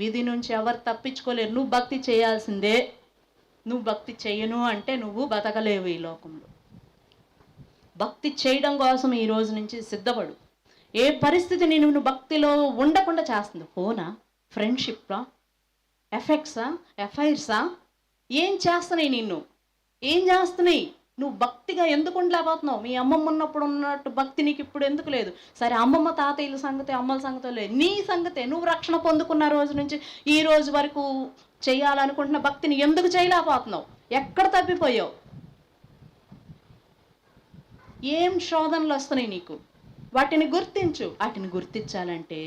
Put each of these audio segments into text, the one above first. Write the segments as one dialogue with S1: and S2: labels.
S1: విధి నుంచి ఎవరు తప్పించుకోలేరు. నువ్వు భక్తి చేయాల్సిందే. నువ్వు భక్తి చేయను అంటే నువ్వు బతకలేవు ఈ లోకంలో. భక్తి చేయడం కోసం ఈ రోజు నుంచి సిద్ధపడు. ఏ పరిస్థితిని నువ్వు భక్తిలో ఉండకుండా చేస్తుంది? ఫోనా, ఫ్రెండ్షిప్పా, ఎఫెక్ట్సా, ఎఫైర్సా, ఏం చేస్తున్నాయి నిన్ను? ఏం చేస్తున్నాయి? నువ్వు భక్తిగా ఎందుకు ఉండలేకపోతున్నావు? మీ అమ్మమ్మ ఉన్నప్పుడు ఉన్నట్టు భక్తి నీకు ఇప్పుడు ఎందుకు లేదు? సరే, అమ్మమ్మ తాతయ్యల సంగతి, అమ్మల సంగతి లేదు, నీ సంగతే. నువ్వు రక్షణ పొందుకున్న రోజు నుంచి ఈ రోజు వరకు చేయాలనుకుంటున్న భక్తిని ఎందుకు చేయలేకపోతున్నావు? ఎక్కడ తప్పిపోయావు? ఏం శోధనలు వస్తున్నాయి నీకు? వాటిని గుర్తించు. వాటిని గుర్తించాలంటే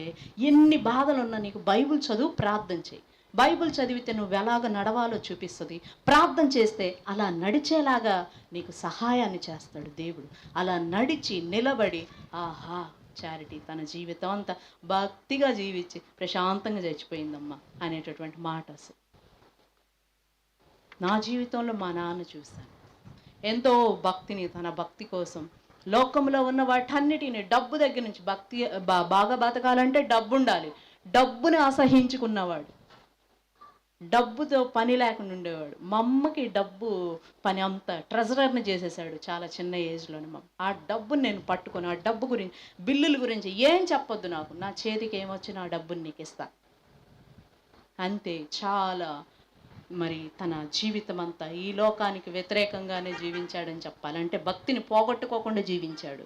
S1: ఎన్ని బాధలున్నా నీకు బైబిల్ చదువు, ప్రార్థన చేయి. బైబిల్ చదివితే నువ్వు ఎలాగ నడవాలో చూపిస్తుంది. ప్రార్థన చేస్తే అలా నడిచేలాగా నీకు సహాయాన్ని చేస్తాడు దేవుడు. అలా నడిచి నిలబడి, ఆహా, చారిటీ తన జీవితం అంతా భక్తిగా జీవించి ప్రశాంతంగా చచ్చిపోయిందమ్మా అనేటటువంటి మాట. అసలు నా జీవితంలో మా నాన్న చూశాను. ఎంతో భక్తిని, తన భక్తి కోసం లోకంలో ఉన్న వాటన్నిటిని, డబ్బు దగ్గర నుంచి, భక్తి బాగా బతకాలంటే డబ్బు ఉండాలి. డబ్బుని అసహించుకున్నవాడు, డబ్బుతో పని లేకుండా ఉండేవాడు. మా అమ్మకి డబ్బు పని అంతా ట్రెజరర్ని చేసేసాడు చాలా చిన్న ఏజ్లోనే. మా ఆ డబ్బుని నేను పట్టుకొని, ఆ డబ్బు గురించి, బిల్లుల గురించి ఏం చెప్పొద్దు నాకు. నా చేతికి ఏమొచ్చినా ఆ డబ్బుని నీకు ఇస్తా అంతే. చాలా మరి తన జీవితం అంతా ఈ లోకానికి వ్యతిరేకంగానే జీవించాడని చెప్పాలంటే, భక్తిని పోగొట్టుకోకుండా జీవించాడు.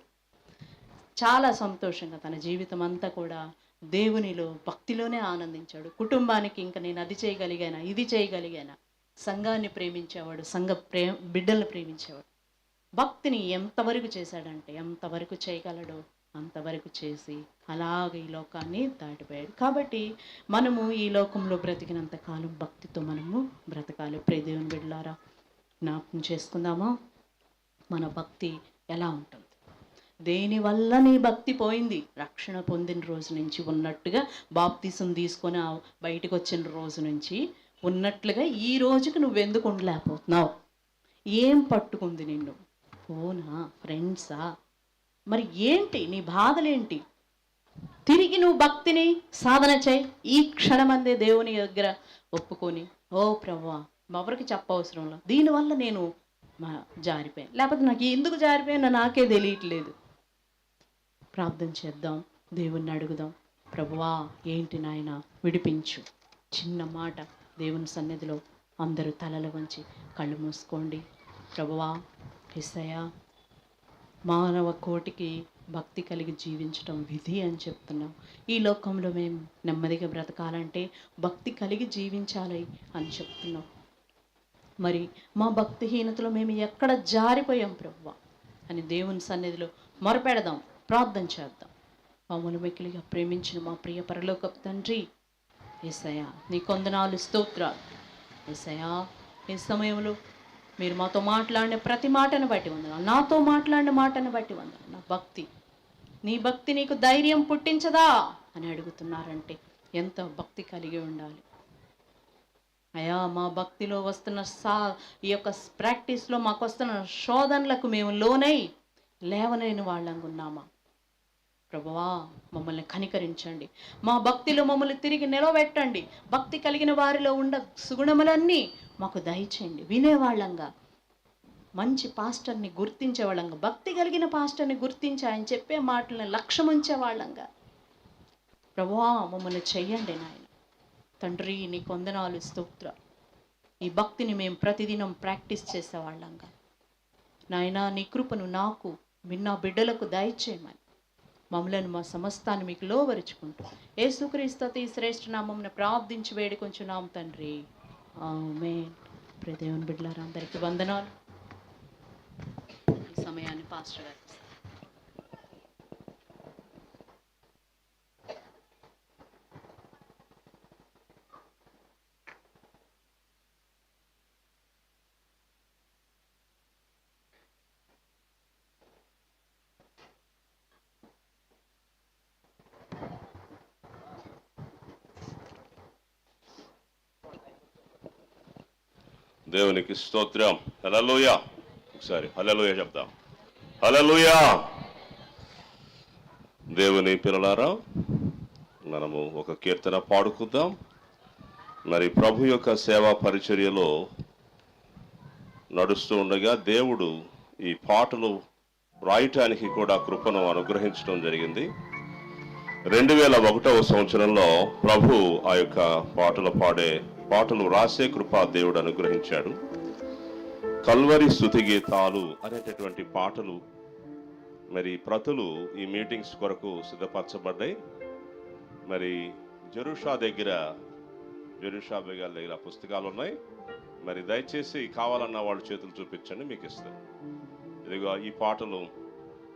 S1: చాలా సంతోషంగా తన జీవితం అంతా కూడా దేవునిలో, భక్తిలోనే ఆనందించాడు. కుటుంబానికి ఇంకా నేను అది చేయగలిగానా, ఇది చేయగలిగానా, సంఘాన్ని ప్రేమించేవాడు, బిడ్డలను ప్రేమించేవాడు. భక్తిని ఎంతవరకు చేశాడంటే, ఎంతవరకు చేయగలడో అంతవరకు చేసి అలాగ ఈ లోకాన్ని దాటిపోయాడు. కాబట్టి మనము ఈ లోకంలో బ్రతికినంత కాలం భక్తితో మనము బ్రతకాలి. ప్రియ దేవుని బిడ్డలారా, జ్ఞాపకం చేసుకుందామా మన భక్తి ఎలా ఉంటుంది? దేనివల్ల నీ భక్తి పోయింది? రక్షణ పొందిన రోజు నుంచి ఉన్నట్టుగా, బాప్తిసం తీసుకొని బయటకు వచ్చిన రోజు నుంచి ఉన్నట్లుగా ఈ రోజుకి నువ్వెందుకు ఉండలేకపోతున్నావు? ఏం పట్టుకుంది నిన్ను? ఫోనా, ఫ్రెండ్సా? మరి ఏంటి నీ బాధలేంటి? తిరిగి నువ్వు భక్తిని సాధన చేయి. ఈ క్షణమందే దేవుని దగ్గర ఒప్పుకొని, ఓ ప్రభువా, ఎవరికి చెప్పవసరంలో, దీనివల్ల నేను జారిపోయాను, లేకపోతే నాకు ఎందుకు జారిపోయానో నాకే తెలియట్లేదు. ప్రార్థన చేద్దాం, దేవుణ్ణి అడుగుదాం. ప్రభువా, ఏంటి నాయన, విడిపించు. చిన్న మాట దేవుని సన్నిధిలో అందరూ తలలు వంచి కళ్ళు మూసుకోండి. ప్రభువా, యేసయ్యా, మానవ కోటికి భక్తి కలిగి జీవించడం విధి అని చెప్తున్నాం. ఈ లోకంలో మేము నెమ్మదిగా బ్రతకాలంటే భక్తి కలిగి జీవించాలి అని చెప్తున్నాం. మరి మా భక్తిహీనతలో మేము ఎక్కడ జారిపోయాం ప్రభువా అని దేవుని సన్నిధిలో మొరపెడదాం, ప్రార్థన చేద్దాం. మమ్మల్ని మిక్కిలిగా ప్రేమించిన మా ప్రియ పరలోకపు తండ్రి, యేసయ్యా, నీ కొందనాలు, స్తోత్రాలు. యేసయ్యా, ఈ సమయంలో మీరు మాతో మాట్లాడిన ప్రతి మాటను బట్టి వందనాలు, నాతో మాట్లాడిన మాటను బట్టి వందనాలు. నా భక్తి, నీ భక్తి నీకు ధైర్యం పుట్టించదా అని అడుగుతున్నారంటే ఎంత భక్తి కలిగి ఉండాలి అయ్యా. మా భక్తిలో వస్తున్న ఈ యొక్క ప్రాక్టీస్లో మాకు వస్తున్న శోధనలకు మేము లోనై లేవనైన వాళ్ళంగా ఉన్నామా ప్రభువా? మమ్మల్ని కనికరించండి. మా భక్తిలో మమ్మల్ని తిరిగి నిలబెట్టండి. భక్తి కలిగిన వారిలో ఉన్న సుగుణములన్నీ మాకు దయచేయండి. వినేవాళ్ళంగా, మంచి పాస్టర్ని గుర్తించేవాళ్ళంగా, భక్తి కలిగిన పాస్టర్ని గుర్తించి ఆయన చెప్పే మాటలను లక్ష్యం ఉంచేవాళ్ళంగా ప్రభువా మమ్మల్ని చెయ్యండి నాయన. తండ్రి, నీ వందనాలు, స్తోత్రాలు. ఈ భక్తిని మేము ప్రతిదినం ప్రాక్టీస్ చేసేవాళ్ళంగా నాయన, నీ కృపను నాకు, నా బిడ్డలకు దయచేయమని మమ్మలను, మా సమస్తాన్ని మీకు లోవరుచుకుంటూ యేసుక్రీస్తు అతి శ్రేష్ఠ నామమున ప్రార్థించి వేడుకొంచున్నాం తండ్రి, ఆమేన్. ప్రియ దేవుని బిడ్డలారా, అందరికీ వందనాలు. ఈ సమయాన్ని పాస్టర్ గారు.
S2: దేవునికి స్తోత్రం. హల్లెలూయా. ఒకసారి హల్లెలూయా చెప్తాం. హల్లెలూయా. దేవుని పిల్లలారా, మనము ఒక కీర్తన పాడుకుందాం. మరి ప్రభు యొక్క సేవా పరిచర్యలో నడుస్తూ ఉండగా దేవుడు ఈ పాటలు రాయటానికి కూడా కృపను అనుగ్రహించడం జరిగింది. 2001వ సంవత్సరంలో ప్రభు ఆ యొక్క పాటలు రాసే కృప దేవుడు అనుగ్రహించాడు. కల్వరి స్తుతి గీతాలు అనేటటువంటి పాటలు మరి ప్రతులు ఈ మీటింగ్స్ కొరకు సిద్ధపరచబడ్డాయి. మరి జెరూషా దగ్గర పుస్తకాలు ఉన్నాయి. మరి దయచేసి కావాలన్న వాళ్ళ చేతులు చూపించండి, మీకు ఇస్తాను. ఇదిగో ఈ పాటలు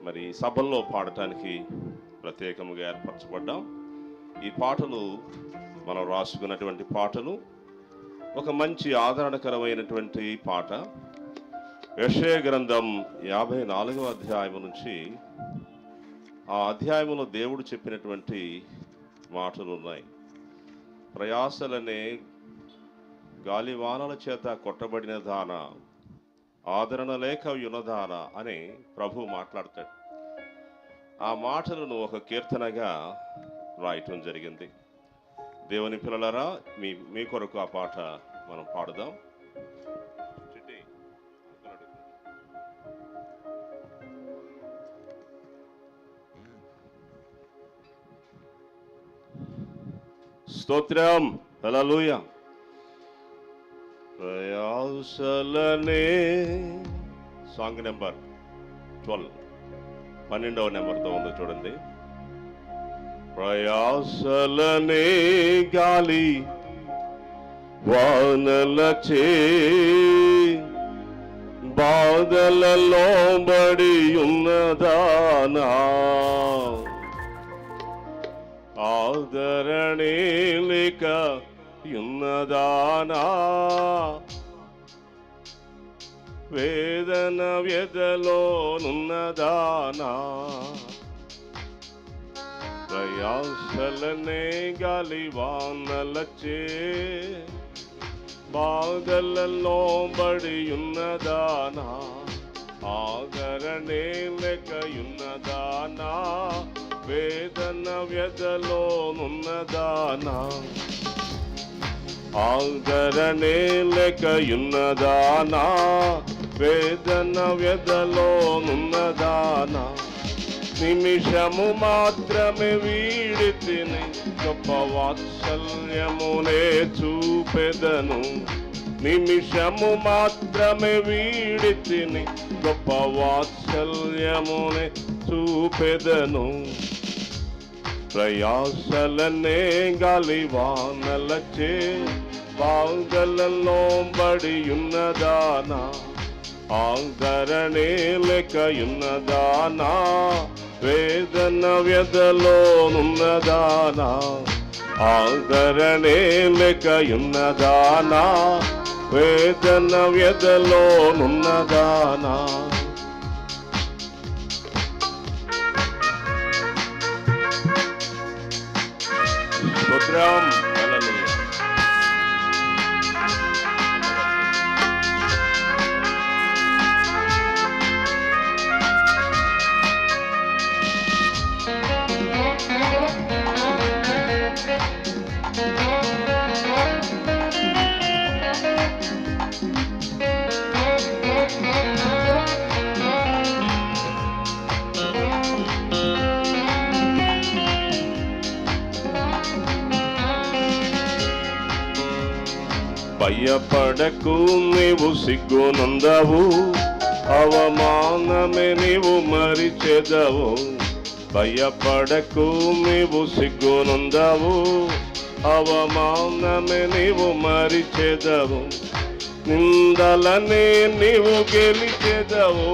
S2: మరి సభల్లో పాడటానికి ప్రత్యేకంగా ఏర్పరచబడ్డాం. ఈ పాటలు మనం రాసుకున్నటువంటి పాటలు. ఒక మంచి ఆదరణకరమైనటువంటి పాట యెషయా గ్రంథం 54వ అధ్యాయం నుంచి ఆ అధ్యాయంలో దేవుడు చెప్పినటువంటి మాటలు ఉన్నాయి. ప్రయాసలనే గాలివానల చేత కొట్టబడిన దాన, ఆదరణ లేక యునదాన అని ప్రభు మాట్లాడతాడు. ఆ మాటలను ఒక కీర్తనగా రాయటం జరిగింది. దేవుని పిల్లలారా, మీ కొరకు ఆ పాట మనం పాడుదాం. స్తోత్రం, హల్లెలూయా. ప్రయాసలనే సాంగ్ నెంబర్ 12వ నెంబర్తో ఉంది చూడండి. ప్రయాసలనే గాలి వానలచే బాధలలో బడి ఉన్నదానా, ఆదరణే లేక యున్నదానా, వేదన వ్యధలో నున్నదానా, ప్రయాసలనే గాలి వానలచే బాధలలో బడి ఉన్నదానా, ఆదరణే లేక యున్నదానా, వేదన వ్యధలో నున్నదానా, ఆదరణే లేక యున్నదానా, వేదన వ్యధలో నున్నదానా, నిమిషము మాత్రమే వీడితిని గొప్ప వాత్సల్యమునే చూపెదను, నిమిషము మాత్రమే వీడితిని గొప్ప వాత్సల్యమునే చూపెదను, ప్రయాసలనే గాలి వానలచే బాధలలో బడి ఉన్నదానా, ఆదరణే లేక యున్నదానా, వేదన వ్యధలో నున్నదానా, ఆదరణే లేక యున్నదానా, వేదన వ్యధలో నున్నదానా. స్తోత్రం, హల్లెలూయా. భయపడకు, నీవు సిగ్గునందవు, అవమానమే నీవు మరిచెదవు, భయపడకు, నీవు సిగ్గునందవు, అవమానమే నీవు మరిచెదవు, నిందలనే నీవు గెలిచెదవు,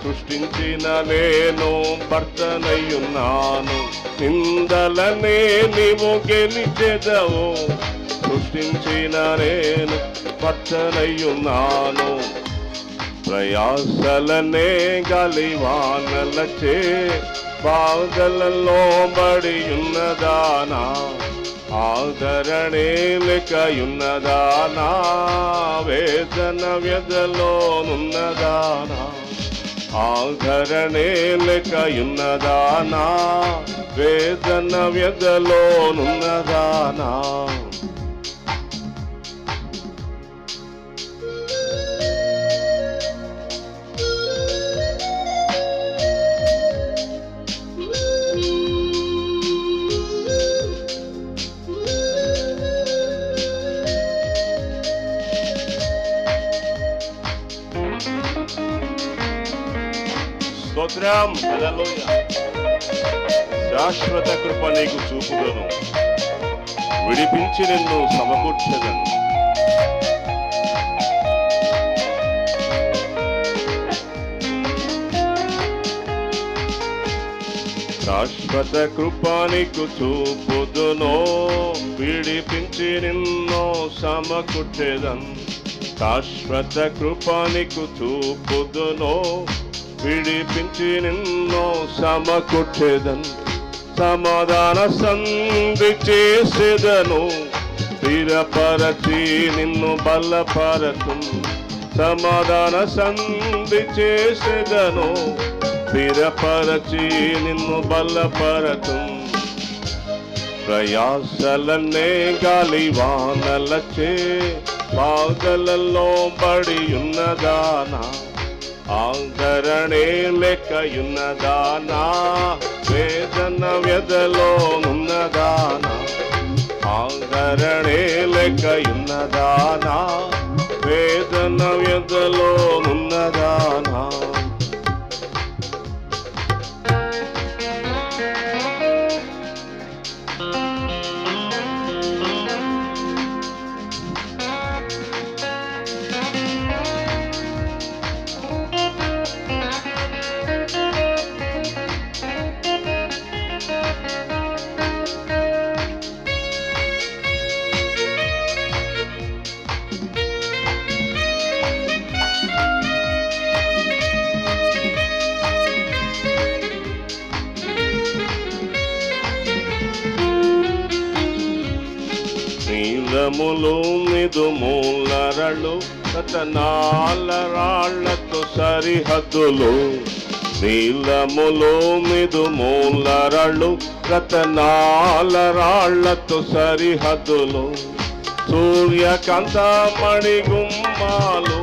S2: సృష్టించిన నేను భర్తనయ్యున్నాను, నిందలనే నీవు గెలిచెదవు, సృష్టించిన నేను భర్తనయ్యున్నాను, ప్రయాసలనే గాలి వానలచే బాధలలో బడి ఉన్నదానా, ఆదరణే లేక యున్నదానా, వేదన వ్యధలో నున్నదానా, ఆదరణే లేక యున్నదానా, వేదన వ్యధలో నున్నదానా, స్తోత్రం. హల్లెలూయా. శాశ్వత కృప నీకు చూపుదను, విడిపించి నిన్ను సమకూర్చెదను. శాశ్వత కృప నీకు చూపుదును, విడిపించి నిన్ను సమకూర్చెదను. శాశ్వత కృప నీకు చూపుదును, విడిపించి నిన్ను సమకూర్చెదను. సమాధాన సంధి చేసేదను, స్థిరపరచి నిన్ను బలపరచు. సమాధాన సంధి చేసేదను, స్థిరపరచి నిన్ను బలపరచు. ప్రయాసలనే గాలి వానలచే బాధలలో బడి ఉన్నదానా, ఆదరణే లెక్కయున్నదానా, వేదన వ్యధలో ఉన్నదానా, ఆదరణే లెక్కయున్నదానా, వేదన వ్యధలో ఉన్నదానా. నీలములు నిదుమూలరళ్ళు రతనాల రాళ్లతో సరిహద్దులు, నీలములు నిదుమూలరళ్ళు రతనాల రాళ్లతో సరిహద్దులు. సూర్యకాంత మణిగుమ్మాలు,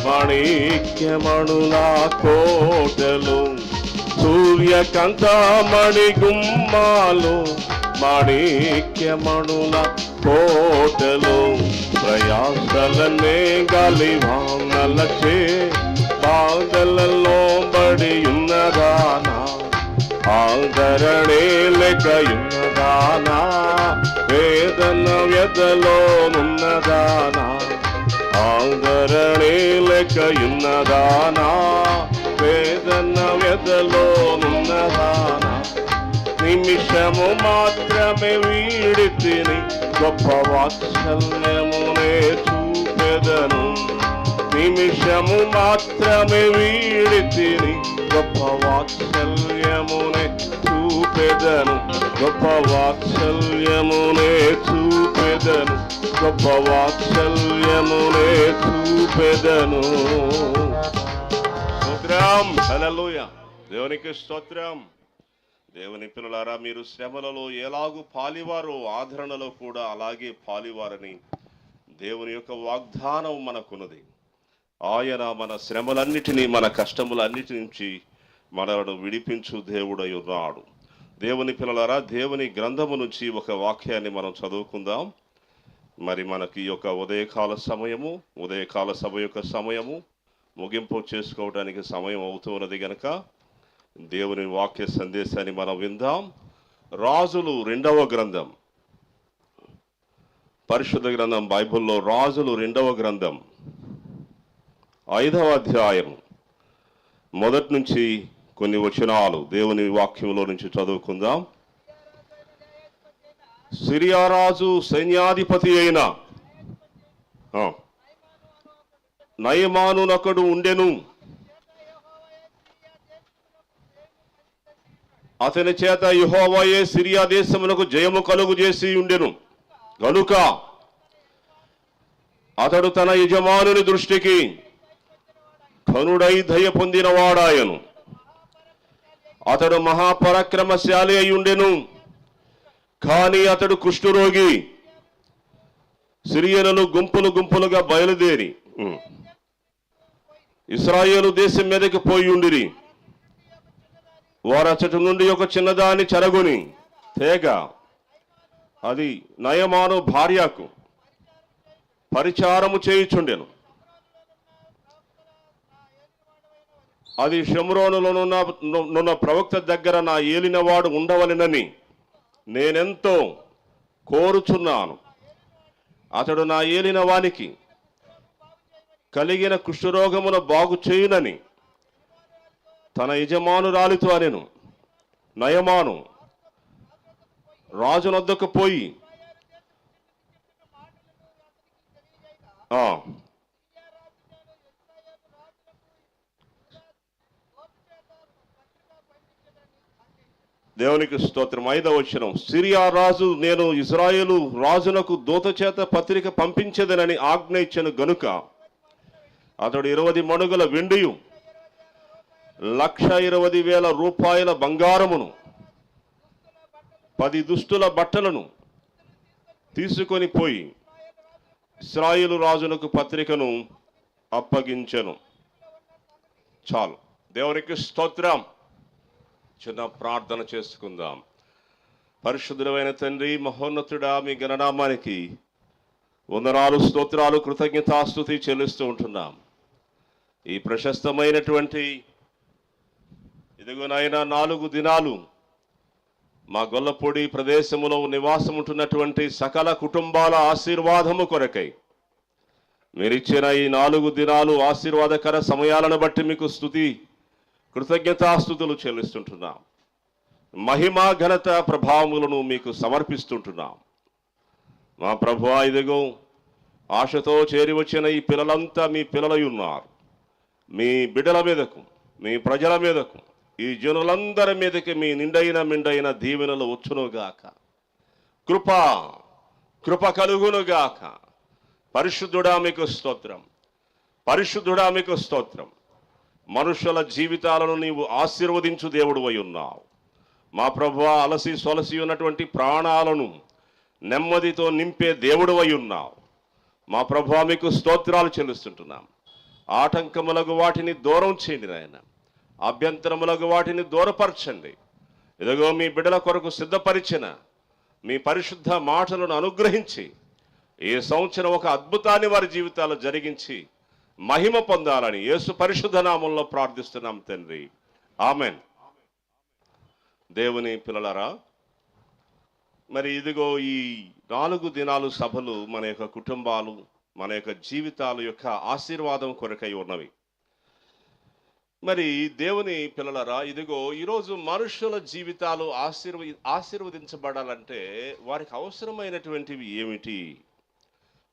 S2: మాణిక్యమణుల కోటలు. సూర్యకాంత మణిగుమ్మాలు, మాణిక్యమణుల కోటలు. ప్రయాసలనే గాలి వానలచే బాధలలో బడి ఉన్నదానా, ఆదరణే లెక్కయున్నదానా, వేదన వ్యధలో ఉన్నదానా, ఆదరణే లెక్కయున్నదానా, వేదన వ్యధలో ఉన్నదానా. నిమిషము మాత్రమే వీడితిని, గొప్ప వాత్సల్యమునే చూపెదను. నిమిషము మాత్రమే వీడితిని, గొప్ప వాత్సల్యమునే చూపెదను. గొప్ప వాత్సల్యమునే చూపెదను, గొప్ప వాత్సల్యమునే చూపెదను. స్తోత్రం. హల్లెలూయా. దేవునికి స్తోత్రం. దేవుని పిల్లలారా, మీరు శ్రమలలో ఎలాగూ పాలివారో ఆదరణలో కూడా అలాగే పాలివారని దేవుని యొక్క వాగ్దానం మనకున్నది. ఆయన మన శ్రమలన్నిటినీ, మన కష్టములన్నిటి నుంచి మనను విడిపించు దేవుడై ఉన్నాడు. దేవుని పిల్లలారా, దేవుని గ్రంథము నుంచి ఒక వాక్యాన్ని మనం చదువుకుందాం. మరి మనకి ఈ యొక్క ఉదయకాల సభ యొక్క సమయము ముగింపు చేసుకోవడానికి సమయం అవుతున్నది గనక దేవుని వాక్య సందేశాన్ని మనం విందాం. రాజులు 2వ గ్రంథం, పరిశుద్ధ గ్రంథం బైబిల్లో రాజులు 2వ గ్రంథం 5వ అధ్యాయం మొదటి నుంచి కొన్ని వచనాలు దేవుని వాక్యంలో నుంచి చదువుకుందాం. సిరియా రాజు సైన్యాధిపతి అయిన నయమానునొకడు ఉండెను. అతని చేత యెహోవాయే సిరియా దేశమునకు జయము కలుగు చేసి ఉండెను గనుక అతడు తన యజమానుని దృష్టికి ఘనుడై దయ పొందినవాడాయను. అతడు మహాపరాక్రమశాలి అయి ఉండెను, కానీ అతడు కుష్ఠరోగి. సిరియనులు గుంపులు గుంపులుగా బయలుదేరి ఇశ్రాయేలు దేశం మీదకి పోయి ఉండిరి. వారచటి నుండి ఒక చిన్నదాన్ని చెరగొని తేగ, అది నయమాను భార్యకు పరిచారము చేయుచుండెను. అది షోమ్రోనులోనున్న ప్రవక్త దగ్గర నా ఏలినవాడు ఉండవలెనని నేనెంతో కోరుచున్నాను. అతడు నా ఏలిన వానికి కలిగిన కుష్ఠరోగమును బాగు చేయునని తన యజమానురాలితో అనెను. నయమాను రాజునొద్దకు పోయి దేవునికి స్తోత్రం. 5వ వచనం, సిరియా రాజు నేను ఇజ్రాయేలు రాజునకు దూత చేత పత్రిక పంపించదనని ఆజ్ఞ ఇచ్చెను గనుక అతడు 20 మణుగుల వెండియు 1,20,000 రూపాయల బంగారమును 10 దుస్తుల బట్టలను తీసుకొని పోయి ఇశ్రాయేలు రాజునకు పత్రికను అప్పగించెను. చాలు. దేవునికి స్తోత్రం. చిన్న ప్రార్థన చేసుకుందాం. పరిశుద్ధుడైన తండ్రి, మహోన్నతుడా, మీ గణనామానికి వందనాలు, స్తోత్రాలు, కృతజ్ఞతాస్తుతి చెల్లిస్తూ ఉంటున్నాం. ఈ ప్రశస్తమైనటువంటి ఇదిగోనైనా 4 దినాలు మా గొల్లపూడి ప్రదేశములో నివాసం ఉంటున్నటువంటి సకల కుటుంబాల ఆశీర్వాదము కొరకై మీరిచ్చిన ఈ 4 దినాలు ఆశీర్వాదకర సమయాలను బట్టి మీకు స్తుతి, కృతజ్ఞతాస్తుతులు చెల్లిస్తుంటున్నాం. మహిమ, ఘనత, ప్రభావములను మీకు సమర్పిస్తుంటున్నాం. మా ప్రభువా, ఇదిగో ఆశతో చేరి వచ్చిన ఈ పిల్లలంతా మీ పిల్లలై ఉన్నారు. మీ బిడ్డల మీదకు, మీ ప్రజల మీదకు, ఈ జనులందరి మీదకి మీ నిండైన దీవెనలు వచ్చునుగాక. కృప కలుగునుగాక. పరిశుద్ధుడా మీకు స్తోత్రం, పరిశుద్ధుడా మీకు స్తోత్రం. మనుషుల జీవితాలను నీవు ఆశీర్వదించు దేవుడు అయి ఉన్నావు. మా ప్రభువా, అలసి సొలసి ఉన్నటువంటి ప్రాణాలను నెమ్మదితో నింపే దేవుడు అయి ఉన్నావు. మా ప్రభువా, మీకు స్తోత్రాలు చెల్లిస్తుంటున్నాం. ఆటంకములకు వాటిని దూరం చేయండి నాయన, అభ్యంతరములకు వాటిని దూరపరచండి. ఇదిగో మీ బిడ్డల కొరకు సిద్ధపరిచిన మీ పరిశుద్ధ మాటలను అనుగ్రహించి ఈ సంవత్సరం ఒక అద్భుతాన్ని వారి జీవితాలు జరిగించి మహిమ పొందాలని యేసు పరిశుద్ధ నామంలో ప్రార్థిస్తున్నాం తండ్రి. ఆమెన్. దేవుని పిల్లలారా, మరి ఇదిగో ఈ 4 దినాలు సభలు మన యొక్క కుటుంబాలు, మన యొక్క జీవితాల యొక్క ఆశీర్వాదం కొరకై ఉన్నవి. మరి దేవుని పిల్లలారా, ఇదిగో ఈరోజు మనుషుల జీవితాలు ఆశీర్వదించబడాలంటే వారికి అవసరమైనటువంటివి ఏమిటి?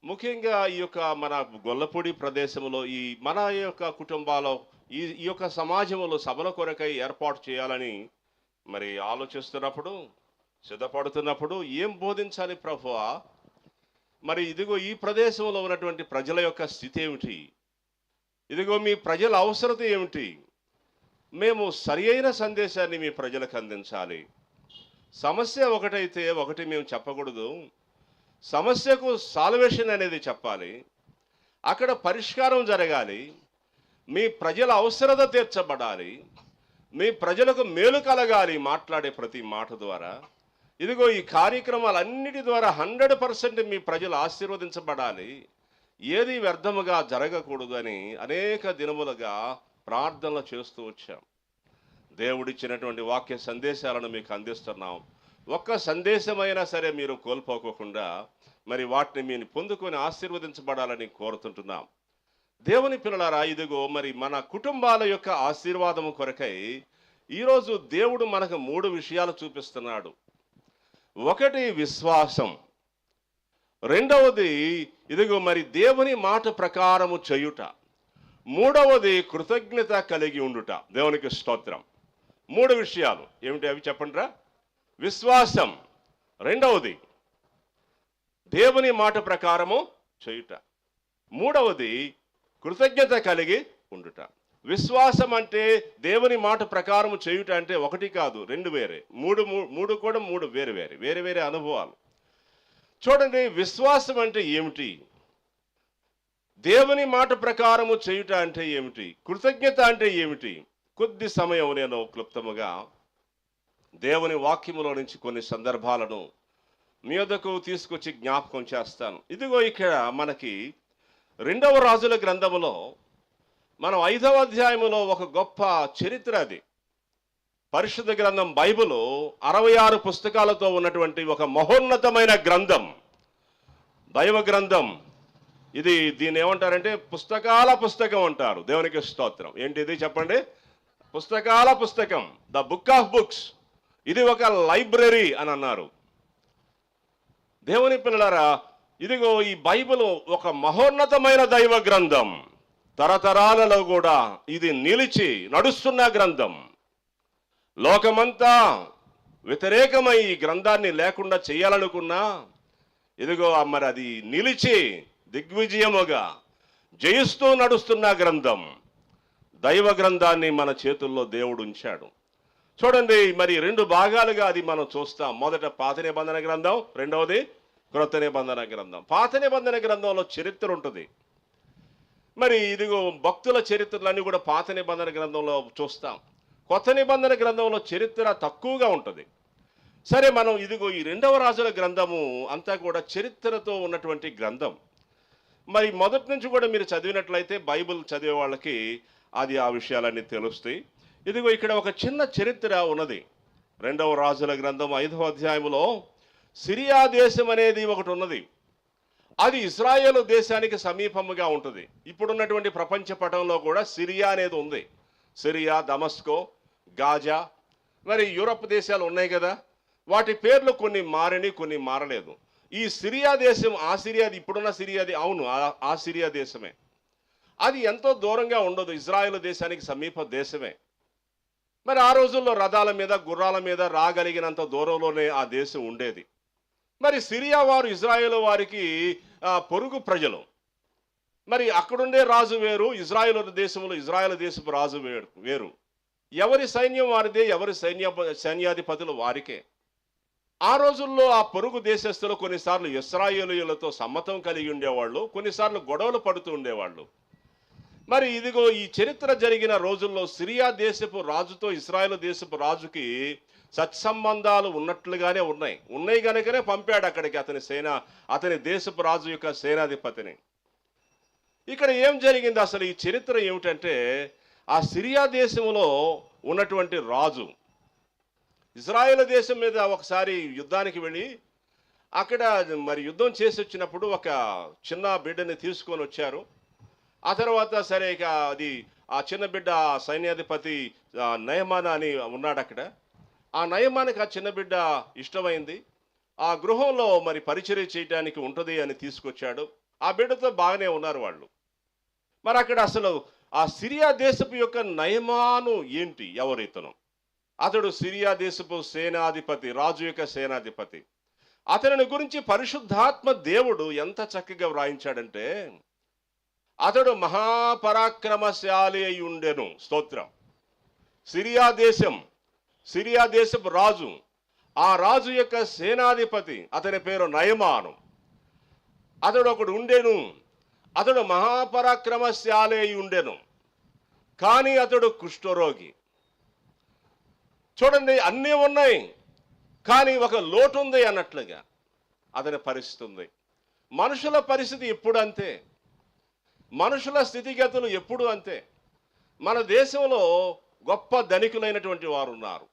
S2: ముఖ్యంగా ఈ యొక్క మన గొల్లపూడి ప్రదేశంలో ఈ మన యొక్క కుటుంబాలు ఈ యొక్క సమాజంలో సభల కొరకై ఏర్పాటు చేయాలని మరి ఆలోచిస్తున్నప్పుడు, సిద్ధపడుతున్నప్పుడు ఏం బోధించాలి ప్రభువా? మరి ఇదిగో ఈ ప్రదేశంలో ఉన్నటువంటి ప్రజల యొక్క స్థితి ఏమిటి? ఇదిగో మీ ప్రజల అవసరత ఏమిటి? మేము సరి అయిన సందేశాన్ని మీ ప్రజలకు అందించాలి. సమస్య ఒకటైతే ఒకటి మేము చెప్పకూడదు. సమస్యకు సాల్వేషన్ అనేది చెప్పాలి. అక్కడ పరిష్కారం జరగాలి. మీ ప్రజల అవసరత తీర్చబడాలి. మీ ప్రజలకు మేలు కలగాలి మాట్లాడే ప్రతి మాట ద్వారా. ఇదిగో ఈ కార్యక్రమాలన్నిటి ద్వారా 100% మీ ప్రజలు ఆశీర్వదించబడాలి. ఏది వ్యర్థముగా జరగకూడదు అని అనేక దినములుగా ప్రార్థనలు చేస్తూ వచ్చాం. దేవుడిచ్చినటువంటి వాక్య సందేశాలను మీకు అందిస్తున్నాం. ఒక్క సందేశమైనా సరే మీరు కోల్పోకోకుండా మరి వాటిని మీరు పొందుకొని ఆశీర్వదించబడాలని కోరుతుంటున్నాం. దేవుని పిల్లలారా, ఇదిగో మరి మన కుటుంబాల యొక్క ఆశీర్వాదము కొరకై ఈరోజు దేవుడు మనకు 3 విషయాలు చూపిస్తున్నాడు. ఒకటి విశ్వాసం, రెండవది ఇదిగో మరి దేవుని మాట ప్రకారము చేయుట, మూడవది కృతజ్ఞత కలిగి ఉండుట. దేవునికి స్తోత్రం. 3 విషయాలు ఏమిటి అవి చెప్పండిరా? విశ్వాసం, రెండవది దేవుని మాట ప్రకారము చేయుట, మూడవది కృతజ్ఞత కలిగి ఉండుట. విశ్వాసం అంటే దేవుని మాట ప్రకారము చేయుట అంటే ఒకటి కాదు, 2 వేరే, మూడు కూడా 3 వేరే అనుభవాలు. చూడండి, విశ్వాసం అంటే ఏమిటి? దేవుని మాట ప్రకారము చేయుట అంటే ఏమిటి? కృతజ్ఞత అంటే ఏమిటి? కొద్ది సమయం నేను క్లుప్తముగా దేవుని వాక్యములో నుంచి కొన్ని సందర్భాలను మీ వద్దకు తీసుకొచ్చి జ్ఞాపకం చేస్తాను. ఇదిగో ఇక్కడ మనకి 2వ రాజుల గ్రంథములో మనం 5వ అధ్యాయంలో ఒక గొప్ప చరిత్ర అది. పరిశుద్ధ గ్రంథం బైబిల్ 66 పుస్తకాలతో ఉన్నటువంటి ఒక మహోన్నతమైన గ్రంథం, దైవ గ్రంథం. దీన్ని ఏమంటారంటే పుస్తకాల పుస్తకం అంటారు. దేవునికి స్తోత్రం. ఏంటిది చెప్పండి? పుస్తకాల పుస్తకం, ద బుక్ ఆఫ్ బుక్స్. ఇది ఒక లైబ్రరీ అని అన్నారు. దేవుని పిల్లలారా, ఇదిగో ఈ బైబిల్ ఒక మహోన్నతమైన దైవ గ్రంథం. తరతరాలలో కూడా ఇది నిలిచి నడుస్తున్న గ్రంథం. లోకమంతా వ్యతిరేకమై ఈ గ్రంథాన్ని లేకుండా చేయాలనుకున్నా, ఇదిగో మరి అది నిలిచి దిగ్విజయముగా జయిస్తూ నడుస్తున్న గ్రంథం. దైవ గ్రంథాన్ని మన చేతుల్లో దేవుడు ఉంచాడు. చూడండి, మరి 2 భాగాలుగా అది మనం చూస్తాం. మొదట పాత నిబంధన గ్రంథం, రెండవది క్రొత్త నిబంధన గ్రంథం. పాత నిబంధన గ్రంథంలో చరిత్ర ఉంటుంది. మరి ఇదిగో భక్తుల చరిత్రలన్నీ కూడా పాత నిబంధన గ్రంథంలో చూస్తాం. కొత్త నిబంధన గ్రంథంలో చరిత్ర తక్కువగా ఉంటుంది. సరే, మనం ఇదిగో ఈ 2వ రాజుల గ్రంథము అంతా కూడా చరిత్రతో ఉన్నటువంటి గ్రంథం. మరి మొదటి నుంచి కూడా మీరు చదివినట్లయితే, బైబిల్ చదివే వాళ్ళకి అది ఆ విషయాలన్నీ తెలుస్తాయి. ఇదిగో ఇక్కడ ఒక చిన్న చరిత్ర ఉన్నది. 2వ రాజుల గ్రంథం 5వ అధ్యాయంలో సిరియా దేశం అనేది ఒకటి ఉన్నది. అది ఇజ్రాయేలు దేశానికి సమీపముగా ఉంటుంది. ఇప్పుడున్నటువంటి ప్రపంచ పటంలో కూడా సిరియా అనేది ఉంది. సిరియా, దమస్కో, గాజా, మరి యూరప్ దేశాలు ఉన్నాయి కదా. వాటి పేర్లు కొన్ని మారిని, కొన్ని మారలేదు. ఈ సిరియా దేశం, ఆ సిరియాది, ఇప్పుడున్న సిరియాది, అవును ఆ సిరియా దేశమే. అది ఎంతో దూరంగా ఉండదు, ఇజ్రాయేలు దేశానికి సమీప దేశమే. మరి ఆ రోజుల్లో రథాల మీద, గుర్రాల మీద రాగలిగినంత దూరంలోనే ఆ దేశం ఉండేది. మరి సిరియా వారు ఇజ్రాయేలు వారికి పొరుగు ప్రజలు. మరి అక్కడుండే రాజు వేరు, ఇజ్రాయేలు దేశంలో ఇజ్రాయేల్ దేశపు రాజు వేరు. ఎవరి సైన్యం వారిదే, ఎవరి సైన్యాధిపతులు వారికే. ఆ రోజుల్లో ఆ పొరుగు దేశస్తులు కొన్నిసార్లు ఇశ్రాయేలీయులతో సమ్మతం కలిగి ఉండేవాళ్ళు, కొన్నిసార్లు గొడవలు పడుతూ ఉండేవాళ్ళు. మరి ఇదిగో ఈ చరిత్ర జరిగిన రోజుల్లో సిరియా దేశపు రాజుతో ఇశ్రాయేలు దేశపు రాజుకి సత్సంబంధాలు ఉన్నట్లుగానే ఉన్నాయి కనుకనే పంపాడు అక్కడికి అతని దేశపు రాజు యొక్క సేనాధిపతిని. ఇక్కడ ఏం జరిగింది అసలు? ఈ చరిత్ర ఏమిటంటే, ఆ సిరియా దేశంలో ఉన్నటువంటి రాజు ఇజ్రాయేల్ దేశం మీద ఒకసారి యుద్ధానికి వెళ్ళి అక్కడ మరి యుద్ధం చేసి వచ్చినప్పుడు ఒక చిన్న బిడ్డని తీసుకొని వచ్చారు. ఆ తర్వాత సరే ఇక ఆ చిన్న బిడ్డ సైన్యాధిపతి నయమాన అని ఉన్నాడు అక్కడ. ఆ నయమానికి ఆ చిన్న బిడ్డ ఇష్టమైంది. ఆ గృహంలో మరి పరిచర్య చేయడానికి ఉంటుంది అని తీసుకొచ్చాడు. ఆ బిడ్డతో బాగానే ఉన్నారు వాళ్ళు. మరి అక్కడ అసలు ఆ సిరియా దేశపు యొక్క నయమాను ఏంటి? ఎవరితను? అతడు సిరియా దేశపు సేనాధిపతి, రాజు యొక్క సేనాధిపతి. అతని గురించి పరిశుద్ధాత్మ దేవుడు ఎంత చక్కగా వ్రాయించాడంటే, అతడు మహాపరాక్రమశాలి అయి ఉండెను. స్తోత్రం. సిరియా దేశపు రాజు, ఆ రాజు యొక్క సేనాధిపతి, అతని పేరు నయమాను. అతడు ఒకడు ఉండెను. అతడు మహాపరాక్రమశాలి అయి ఉండెను, కానీ అతడు కుష్ఠరోగి. చూడండి, అన్నీ ఉన్నాయి కానీ ఒక లోటు ఉంది అన్నట్లుగా అతని పరిస్థితి ఉంది. మనుషుల పరిస్థితి ఎప్పుడు అంతే, మనుషుల స్థితిగతులు ఎప్పుడు అంతే. మన దేశంలో గొప్ప ధనికులైనటువంటి వారు ఉన్నారు.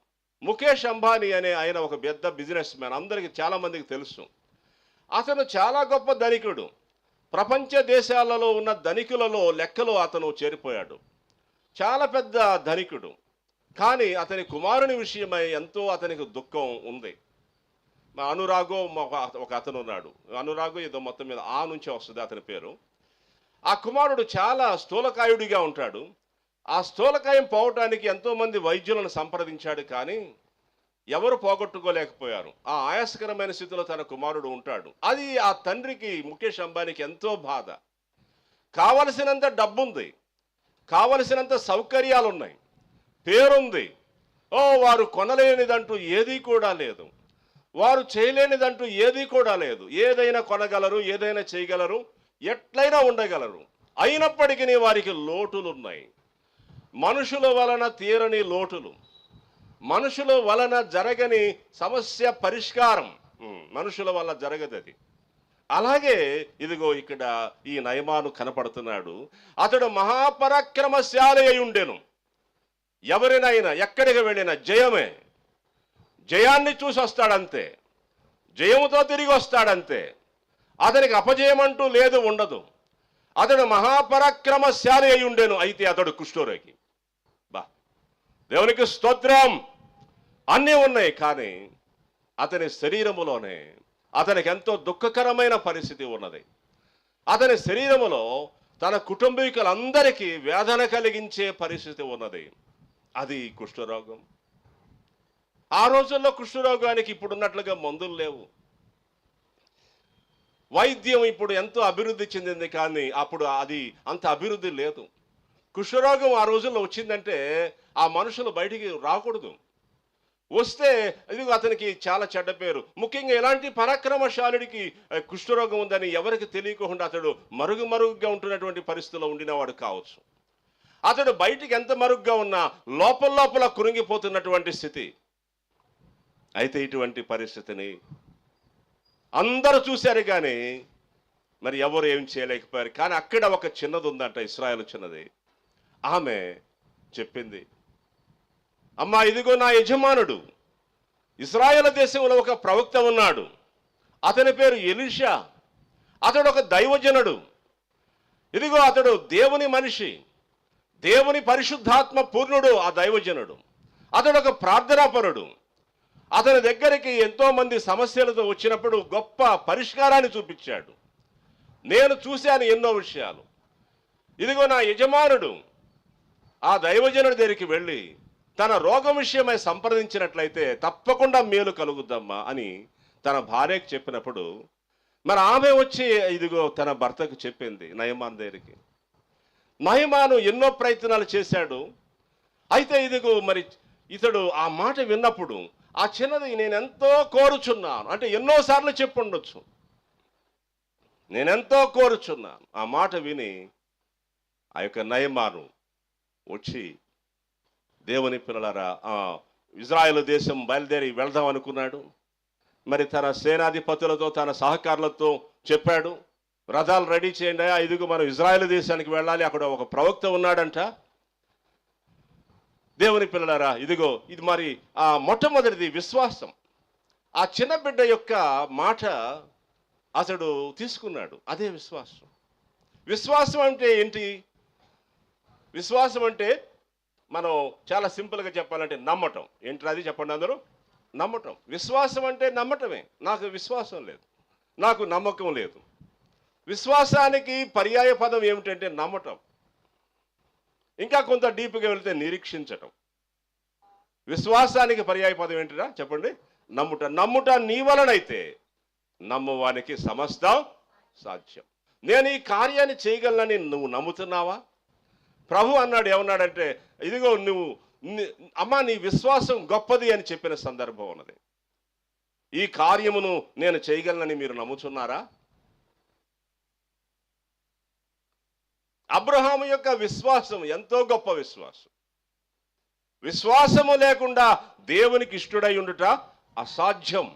S2: ముఖేష్ అంబానీ అనే ఆయన ఒక పెద్ద బిజినెస్ మ్యాన్, అందరికీ చాలామందికి తెలుసు. అతను చాలా గొప్ప ధనికుడు. ప్రపంచ దేశాలలో ఉన్న ధనికులలో లెక్కలో అతను చేరిపోయాడు. చాలా పెద్ద ధనికుడు. కానీ అతని కుమారుని విషయమై ఎంతో అతనికి దుఃఖం ఉంది. మా అనురాగో ఒక అతను ఉన్నాడు. అనురాగో ఏదో మొత్తం మీద ఆ నుంచే వస్తుంది అతని పేరు. ఆ కుమారుడు చాలా స్థూలకాయుడిగా ఉంటాడు. ఆ స్థూలకాయం పోవటానికి ఎంతోమంది వైద్యులను సంప్రదించాడు, కానీ ఎవరు పోగొట్టుకోలేకపోయారు. ఆ ఆయాసకరమైన స్థితిలో తన కుమారుడు ఉంటాడు. అది ఆ తండ్రికి, ముఖేష్ అంబానీకి ఎంతో బాధ. కావలసినంత డబ్బుంది, కావలసినంత సౌకర్యాలు ఉన్నాయి, పేరుంది. వారు కొనలేనిదంటూ ఏదీ కూడా లేదు, వారు చేయలేనిదంటూ ఏదీ కూడా లేదు. ఏదైనా కొనగలరు, ఏదైనా చేయగలరు, ఎట్లయినా ఉండగలరు. అయినప్పటికీ వారికి లోటులున్నాయి. మనుషుల వలన తీరని లోటులు, మనుషుల వలన జరగని సమస్య పరిష్కారం మనుషుల వల్ల జరగదు. అలాగే ఇదిగో ఇక్కడ ఈ నయమాను కనపడుతున్నాడు. అతడు మహాపరాక్రమశాలి అయి ఉండెను. ఎవరినైనా ఎక్కడికి వెళ్ళినా జయమే, జయాన్ని చూసి వస్తాడంతే, జయముతో తిరిగి వస్తాడంతే. అతనికి అపజయం అంటూ లేదు, ఉండదు. అతడు మహాపరాక్రమశాలి అయి ఉండెను. అయితే అతడు కుష్ఠరోగి. బా, దేవునికి స్తోత్రం. అన్నీ ఉన్నాయి, కానీ అతని శరీరములోనే అతనికి ఎంతో దుఃఖకరమైన పరిస్థితి ఉన్నది. అతని శరీరములో తన కుటుంబీకులందరికీ వేదన కలిగించే పరిస్థితి ఉన్నది. అది కుష్ఠరోగం. ఆ రోజుల్లో కుష్ఠరోగానికి ఇప్పుడున్నట్లుగా మందులు లేవు. వైద్యం ఇప్పుడు ఎంతో అభివృద్ధి చెందింది, కానీ అప్పుడు అది అంత అభివృద్ధి లేదు. కుష్ఠరోగం ఆ రోజుల్లో వచ్చిందంటే ఆ మనుషులు బయటికి రాకూడదు. వస్తే ఇది అతనికి చాలా చెడ్డ పేరు. ముఖ్యంగా ఎలాంటి పరాక్రమశాలుడికి కుష్ఠరోగం ఉందని ఎవరికి తెలియకుండా అతడు మరుగుగా ఉంటున్నటువంటి పరిస్థితిలో ఉండినవాడు కావచ్చు. అతడు బయటికి ఎంత మరుగుగా ఉన్నా లోపల కురింగిపోతున్నటువంటి స్థితి. అయితే ఇటువంటి పరిస్థితిని అందరూ చూశారు, కానీ మరి ఎవరు ఏం చేయలేకపోయారు. కానీ అక్కడ ఒక చిన్నది ఉందంట, ఇశ్రాయేలు చిన్నది. ఆమె చెప్పింది, అమ్మా ఇదిగో నా యజమానుడు, ఇశ్రాయేలు దేశంలో ఒక ప్రవక్త ఉన్నాడు. అతని పేరు ఎలీషా. అతడు ఒక దైవజనుడు. ఇదిగో అతడు దేవుని మనిషి, దేవుని పరిశుద్ధాత్మ పూర్ణుడు. ఆ దైవజనుడు అతడు ఒక ప్రార్థనాపరుడు. అతని దగ్గరికి ఎంతో మంది సమస్యలతో వచ్చినప్పుడు గొప్ప పరిష్కారాన్ని చూపించాడు. నేను చూశాను ఎన్నో విషయాలు. ఇదిగో నా యజమానుడు ఆ దైవజనుడి దగ్గరికి వెళ్ళి తన రోగం విషయమై సంప్రదించినట్లయితే తప్పకుండా మేలు కలుగుద్దమ్మా అని తన భార్యకు చెప్పినప్పుడు, మరి ఆమె వచ్చి ఇదిగో తన భర్తకు చెప్పింది నయమాన్ దగ్గరికి. నయమాను ఎన్నో ప్రయత్నాలు చేశాడు. అయితే ఇదిగో మరి ఇతడు ఆ మాట విన్నప్పుడు, ఆ చిన్నది నేనెంతో కోరుచున్నాను అంటే ఎన్నోసార్లు చెప్పుండొచ్చు, నేనెంతో కోరుచున్నాను. ఆ మాట విని ఆ యొక్క నయమాను వచ్చి, దేవుని పిల్లలారా, ఇజ్రాయెల్ దేశం బయలుదేరి వెళ్దాం అనుకున్నాడు. మరి తన సేనాధిపతులతో తన సహకారులతో చెప్పాడు, రథాలు రెడీ చేయండి, ఇదిగో మనం ఇజ్రాయెల్ దేశానికి వెళ్ళాలి, అక్కడ ఒక ప్రవక్త ఉన్నాడంట. దేవుని పిల్లలారా, ఇదిగో ఇది మరి ఆ మొట్టమొదటిది విశ్వాసం. ఆ చిన్న బిడ్డ యొక్క మాట అతడు తీసుకున్నాడు. అదే విశ్వాసం. విశ్వాసం అంటే ఏంటి? విశ్వాసం అంటే మనం చాలా సింపుల్గా చెప్పాలంటే నమ్మటం. ఏంటి అది చెప్పండి అందరూ? నమ్మటం. విశ్వాసం అంటే నమ్మటమే. నాకు విశ్వాసం లేదు, నాకు నమ్మకం లేదు. విశ్వాసానికి పర్యాయ పదం ఏమిటంటే నమ్మటం. ఇంకా కొంత డీప్గా వెళితే నిరీక్షించటం. విశ్వాసానికి పర్యాయ పదం ఏంటిరా చెప్పండి? నమ్ముట. నమ్ముట నీ వలనైతే నమ్మువానికి సమస్తం సాధ్యం. నేను ఈ కార్యాన్ని చేయగలనని నువ్వు నమ్ముతున్నావా? ప్రభు అన్నాడు, ఏమన్నాడంటే, ఇదిగో నువ్వు అమ్మా నీ విశ్వాసం గొప్పది అని చెప్పిన సందర్భం ఉన్నది. ఈ కార్యమును నేను చేయగలనని మీరు నమ్ముతున్నారా? అబ్రహాము యొక్క విశ్వాసం ఎంతో గొప్ప విశ్వాసం. విశ్వాసము లేకుండా దేవునికి ఇష్టడై ఉండుట అసాధ్యం.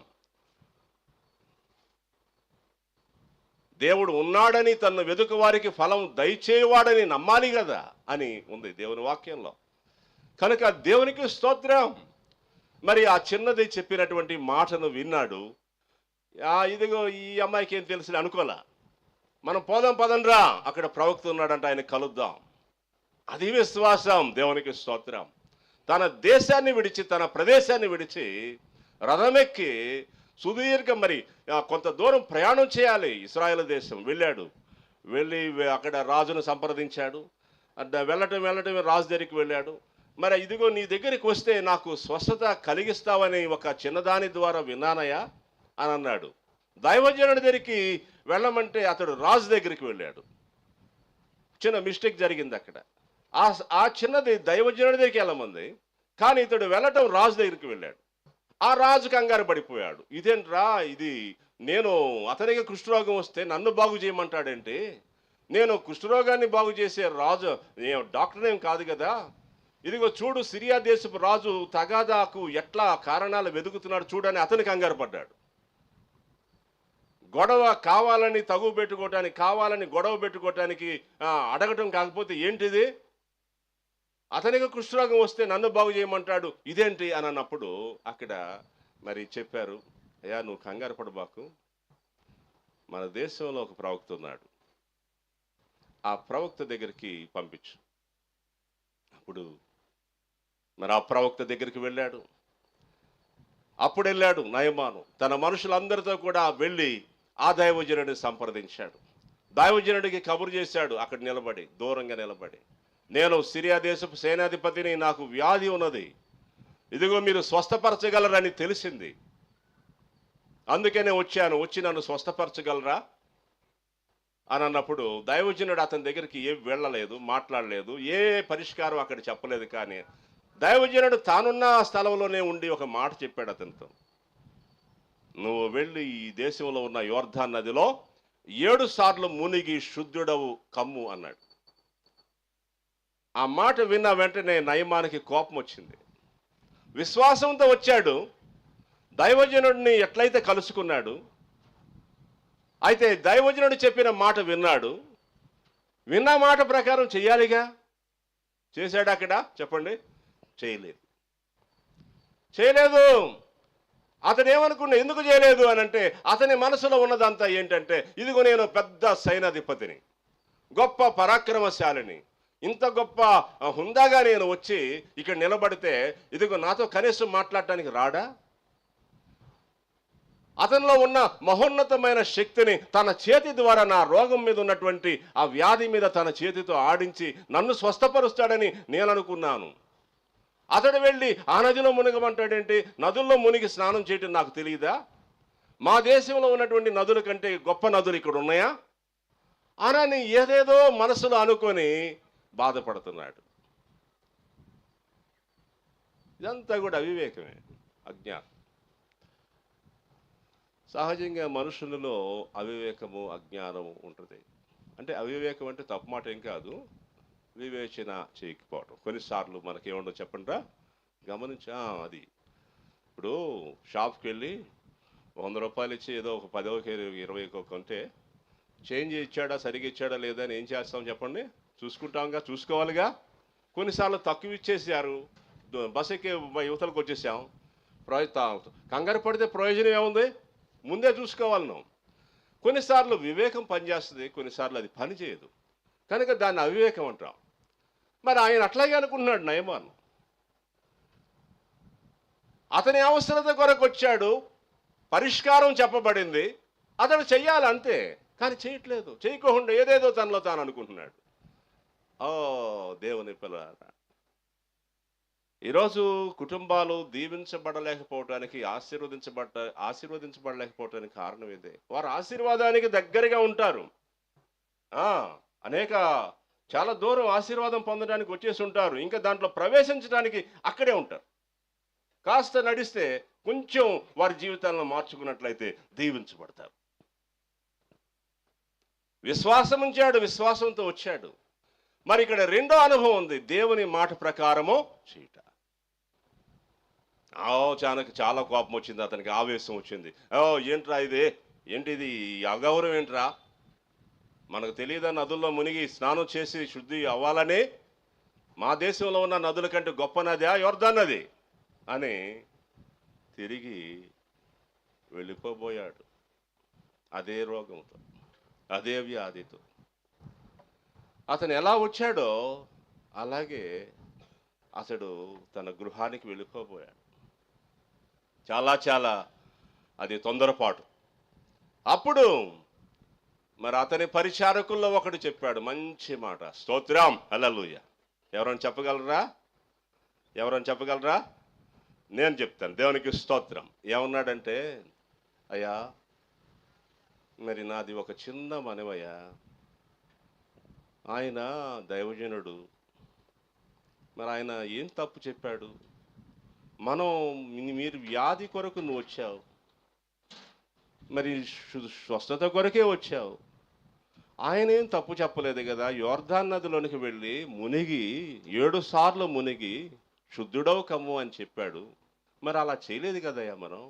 S2: దేవుడు ఉన్నాడని, తన్ను వెతుకు వారికి ఫలం దయచేవాడని నమ్మాలి కదా అని ఉంది దేవుని వాక్యంలో. కనుక దేవునికి స్తోత్రం. మరి ఆ చిన్నది చెప్పినటువంటి మాటను విన్నాడు. ఇదిగో ఈ అమ్మాయికి ఏం తెలుసు అనుకోలే. మనం పోదాం పదండ్రా, అక్కడ ప్రవక్త ఉన్నాడంట, ఆయన కలుద్దాం. అది విశ్వాసం. దేవునికి స్తోత్రం. తన దేశాన్ని విడిచి, తన ప్రదేశాన్ని విడిచి రథమెక్కి సుదీర్ఘ మరి కొంత దూరం ప్రయాణం చేయాలి. ఇశ్రాయేలు దేశం వెళ్ళాడు. వెళ్ళి అక్కడ రాజును సంప్రదించాడు. వెళ్ళటం రాజు దగ్గరికి వెళ్ళాడు. మరి ఇదిగో నీ దగ్గరికి వస్తే నాకు స్వస్థత కలిగిస్తావని ఒక చిన్నదాని ద్వారా విన్నానయ్యా అని అన్నాడు. దైవజనుడి దగ్గరికి వెళ్ళమంటే అతడు రాజు దగ్గరికి వెళ్ళాడు. చిన్న మిస్టేక్ జరిగింది అక్కడ. ఆ చిన్నది దైవజనుడి దగ్గరికి వెళ్ళమంది, కానీ ఇతడు వెళ్ళటం రాజు దగ్గరికి వెళ్ళాడు. ఆ రాజు కంగారు పడిపోయాడు. ఇదేంట్రా ఇది, నేను అతనికి కుష్ఠరోగం వస్తే నన్ను బాగు చేయమంటాడేంటి? నేను కుష్ఠరోగాన్ని బాగు చేసే రాజు డాక్టర్ ఏం కాదు కదా. ఇదిగో చూడు, సిరియా దేశపు రాజు తగాదాకు ఎట్లా కారణాలు వెతుకుతున్నాడు చూడని అతను కంగారు పడ్డాడు. గొడవ కావాలని తగువ పెట్టుకోవటానికి, కావాలని గొడవ పెట్టుకోవటానికి అడగటం కాకపోతే ఏంటిది? అతనికి కుష్ఠరోగం వస్తే నన్ను బాగు చేయమంటాడు, ఇదేంటి అని అన్నప్పుడు అక్కడ మరి చెప్పారు, అయ్యా నువ్వు కంగారు పడబాకు, మన దేశంలో ఒక ప్రవక్త ఉన్నాడు, ఆ ప్రవక్త దగ్గరికి పంపించు. అప్పుడు మరి ఆ ప్రవక్త దగ్గరికి వెళ్ళాడు. అప్పుడు వెళ్ళాడు నయమాను తన మనుషులందరితో కూడా వెళ్ళి ఆ దైవజనుడిని సంప్రదించాడు. దైవజనుడికి కబురు చేశాడు, అక్కడ నిలబడి, దూరంగా నిలబడి, నేను సిరియా దేశపు సేనాధిపతిని, నాకు వ్యాధి ఉన్నది, ఇదిగో మీరు స్వస్థపరచగలరని తెలిసింది, అందుకనే వచ్చాను, వచ్చి నన్ను స్వస్థపరచగలరా అని అన్నప్పుడు దైవజనుడు అతని దగ్గరికి ఏం వెళ్ళలేదు, మాట్లాడలేదు, ఏ పరిష్కారం అక్కడ చెప్పలేదు. కానీ దైవజనుడు తానున్న స్థలంలోనే ఉండి ఒక మాట చెప్పాడు అతనితో, నువ్వు వెళ్ళి ఈ దేశంలో ఉన్న యోర్దాన్ నదిలో 7 సార్లు మునిగి శుద్ధుడవు కమ్ము అన్నాడు. ఆ మాట విన్న వెంటనే నయమానికి కోపం వచ్చింది. విశ్వాసంతో వచ్చాడు, దైవజనుడిని ఎట్లయితే కలుసుకున్నాడు, అయితే దైవజనుడు చెప్పిన మాట విన్నాడు, విన్న మాట ప్రకారం చెయ్యాలిగా. చేశాడు అక్కడ? చెప్పండి. చేయలేదు. అతను ఏమనుకున్నా, ఎందుకు చేయలేదు అని అంటే, అతని మనసులో ఉన్నదంతా ఏంటంటే, ఇదిగో నేను పెద్ద సైనాధిపతిని, గొప్ప పరాక్రమశాలిని, ఇంత గొప్ప హుందాగా నేను వచ్చి ఇక్కడ నిలబడితే ఇదిగో నాతో కనీసం మాట్లాడటానికి రాడా? అతనిలో ఉన్న మహోన్నతమైన శక్తిని తన చేతి ద్వారా నా రోగం మీద ఉన్నటువంటి ఆ వ్యాధి మీద తన చేతితో ఆడించి నన్ను స్వస్థపరుస్తాడని నేను అనుకున్నాను. అతడు వెళ్ళి ఆ నదిలో మునగమంటాడేంటి? నదుల్లో మునిగి స్నానం చేయటం నాకు తెలియదా? మా దేశంలో ఉన్నటువంటి నదుల కంటే గొప్ప నదులు ఇక్కడ ఉన్నాయా అని ఏదేదో మనసులో అనుకొని బాధపడుతున్నాడు. ఇదంతా కూడా అవివేకమే, అజ్ఞానం. సహజంగా మనుషులలో అవివేకము, అజ్ఞానము ఉంటుంది. అంటే అవివేకం అంటే తప్పు మాట ఏం కాదు, వివేచన చేయకపోవడం. కొన్నిసార్లు మనకేముండో చెప్పండిరా, గమనించా. అది ఇప్పుడు షాప్కి వెళ్ళి 100 రూపాయలు ఇచ్చి ఏదో ఒక 10 20 కొంటే చేంజ్ ఇచ్చాడా, సరిగ్గా ఇచ్చాడా లేదా అని ఏం చేస్తాం చెప్పండి? చూసుకుంటాంగా, చూసుకోవాలిగా. కొన్నిసార్లు తక్కువ ఇచ్చేసారు, బస్ ఎక్కి యువతలకు వచ్చేసాం, కంగారు పడితే ప్రయోజనం ఏముంది? ముందే చూసుకోవాలి నువ్వు. కొన్నిసార్లు వివేకం పనిచేస్తుంది, కొన్నిసార్లు అది పని చేయదు, కనుక దాన్ని అవివేకం అంటాం. మరి ఆయన అట్లాగే అనుకుంటున్నాడు నయమాను. అతని అవసరత కొరకు వచ్చాడు, పరిష్కారం చెప్పబడింది, అతడు చెయ్యాలి అంతే, కానీ చేయట్లేదు. చేయకుండా ఏదేదో తనలో తాను అనుకుంటున్నాడు. దేవుని పిల్లలారా, ఈరోజు కుటుంబాలు దీవించబడలేకపోవటానికి, ఆశీర్వదించబడలేకపోవటానికి కారణం ఇదే. వారు ఆశీర్వాదానికి దగ్గరగా ఉంటారు, చాలా దూరం ఆశీర్వాదం పొందడానికి వచ్చేసి ఉంటారు, ఇంకా దాంట్లో ప్రవేశించడానికి అక్కడే ఉంటారు. కాస్త నడిస్తే కొంచెం వారి జీవితాలను మార్చుకున్నట్లయితే దీవించబడతారు. విశ్వాసం ఉంచాడు, విశ్వాసంతో వచ్చాడు. మరి ఇక్కడ రెండో అనుభవం ఉంది, దేవుని మాట ప్రకారము చేయట. చాలా కోపం వచ్చింది అతనికి, ఆవేశం వచ్చింది. ఏంట్రా ఇదే, ఏంటిది అగౌరవం ఏంట్రా, మనకు తెలియదా నదుల్లో మునిగి స్నానం చేసి శుద్ధి అవ్వాలని? మా దేశంలో ఉన్న నదుల కంటే గొప్ప నదా యోర్దాన్ నది అని తిరిగి వెళ్ళిపోబోయాడు. అదే రోగంతో, అదే వ్యాధితో. అతను ఎలా వచ్చాడో అలాగే అతడు తన గృహానికి వెళ్ళిపోబోయాడు. చాలా అది తొందరపాటు. అప్పుడు మరి అతని పరిచారకుల్లో ఒకడు చెప్పాడు మంచి మాట, స్తోత్రం, హల్లెలూయా. ఎవరైనా చెప్పగలరా? నేను చెప్తాను. దేవునికి స్తోత్రం. ఏమన్నాడంటే, అయ్యా మరి నాది ఒక చిన్న మనవయ్యా, ఆయన దైవజనుడు, మరి ఆయన ఏం తప్పు చెప్పాడు? మీరు వ్యాధి కొరకు నువ్వు వచ్చావు, మరి స్వస్థత కొరకే వచ్చావు. ఆయన ఏం తప్పు చెప్పలేదు కదా. యోర్దాన్ నదిలోనికి వెళ్ళి మునిగి 7 సార్లు మునిగి శుద్ధుడవు కమ్ము అని చెప్పాడు. మరి అలా చేయలేదు కదయ్యా, మనం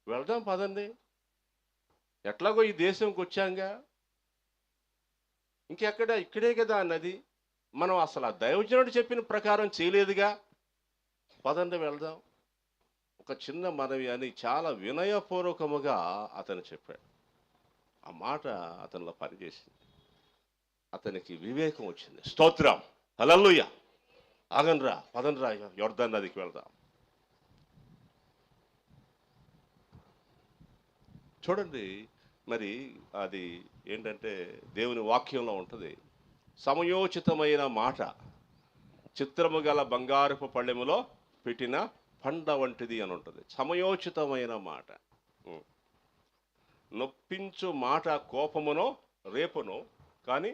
S2: వెళ్దాం పదండి. ఎట్లాగో ఈ దేశంకి వచ్చాంగా, ఇంకెక్కడ ఇక్కడే కదా అన్నది. మనం అసలు ఆ దైవజనుడు చెప్పిన ప్రకారం చేయలేదుగా, పదండి వెళ్దాం. ఒక చిన్న మనవి అని చాలా వినయపూర్వకముగా అతను చెప్పాడు. ఆ మాట అతనిలో పనిచేసింది. అతనికి వివేకం వచ్చింది. స్తోత్రం, హల్లెలూయా. ఆగండ్రా, పదండ్రా, యొర్దాను నదికి వెళ్దాం. చూడండి, మరి అది ఏంటంటే దేవుని వాక్యంలో ఉంటుంది, సమయోచితమైన మాట చిత్రము గల బంగారపు పళ్ళెములో పెట్టిన పండ వంటిది అని ఉంటుంది. సమయోచితమైన మాట. నొప్పించు మాట కోపమును రేపును, కానీ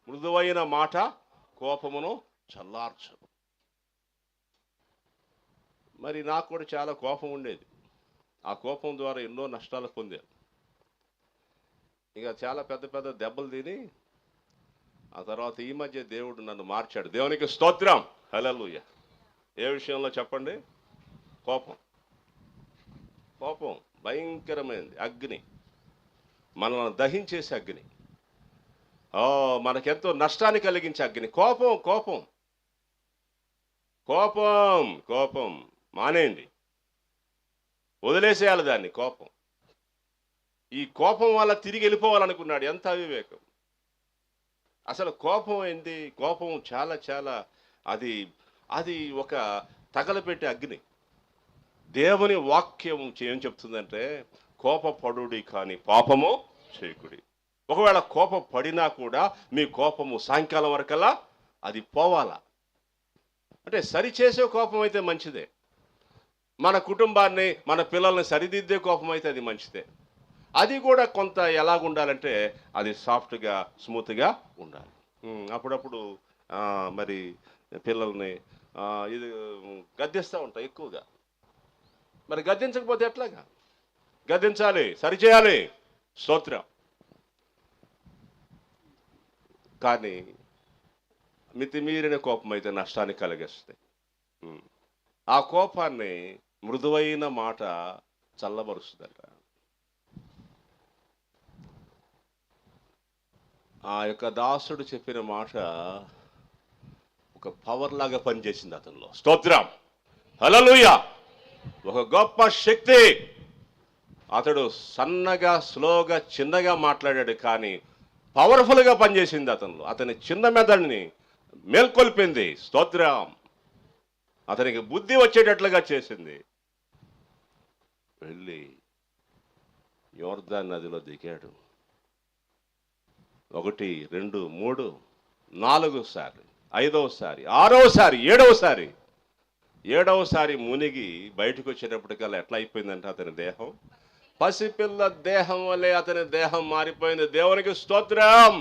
S2: మృదువైన మాట కోపమును చల్లార్చను. మరి నాకు కూడా చాలా కోపం ఉండేది. ఆ కోపం ద్వారా ఎన్నో నష్టాలు పొందాను. ఇక చాలా పెద్ద పెద్ద దెబ్బలు తిని ఆ తర్వాత ఈ మధ్య దేవుడు నన్ను మార్చాడు. దేవునికి స్తోత్రం, హల్లెలూయా. ఏ విషయంలో చెప్పండి? కోపం. కోపం భయంకరమైనది, అగ్ని, మనల్ని దహించేసే అగ్ని, మనకెంతో నష్టాన్ని కలిగించే అగ్ని. కోపం కోపం కోపం కోపం మానేయండి, వదిలేసేయాలి దాన్ని. కోపం, ఈ కోపం వల్ల తిరిగి వెళ్ళిపోవాలనుకున్నాడు. ఎంత అవివేకం! అసలు కోపం ఏంటి? కోపం చాలా చాలా అది అది ఒక తగలపెట్టే అగ్ని. దేవుని వాక్యం ఏం చెప్తుందంటే, కోపపడుడి కానీ పాపము చేయకుడి. ఒకవేళ కోపం పడినా కూడా మీ కోపము సాయంకాలం వరకల్లా అది పోవాలా. అంటే సరిచేసే కోపం అయితే మంచిదే, మన కుటుంబాన్ని మన పిల్లల్ని సరిదిద్దే కోపం అయితే అది మంచిదే. అది కూడా కొంత ఎలాగుండాలంటే అది సాఫ్ట్గా స్మూత్గా ఉండాలి. అప్పుడప్పుడు మరి పిల్లల్ని ఇది గద్దిస్తూ ఉంటాయి ఎక్కువగా. మరి గద్దించకపోతే ఎట్లాగా? గద్దించాలి, సరిచేయాలి. స్తోత్రం. కానీ మితిమీరిన కోపం అయితే నష్టాన్ని కలిగిస్తాయి. ఆ కోపాన్ని మృదువైన మాట చల్లబరుస్తుందట. ఆ యొక్క దాసుడు చెప్పిన మాట ఒక పవర్ లాగా పనిచేసింది అతనిలో. స్తోత్రం, హల్లెలూయా. ఒక గొప్ప శక్తి. అతడు సన్నగా స్లోగా చిన్నగా మాట్లాడాడు, కానీ పవర్ఫుల్గా పనిచేసింది అతనిలో. అతని చిన్న మెదడుని మేల్కొల్పింది. స్తోత్రం. అతనికి బుద్ధి వచ్చేటట్లుగా చేసింది. వెళ్ళి యోర్దాను నదిలో దిగాడు. 1, 2, 3, 4 సార్లు, 5వ సారి, 6వ సారి, 7వ సారి. 7వ సారి మునిగి బయటకు వచ్చేటప్పటికల్లా ఎట్లా అయిపోయిందంటే అతని దేహం పసిపిల్ల దేహం వల్లే అతని దేహం మారిపోయింది. దేవునికి స్తోత్రం,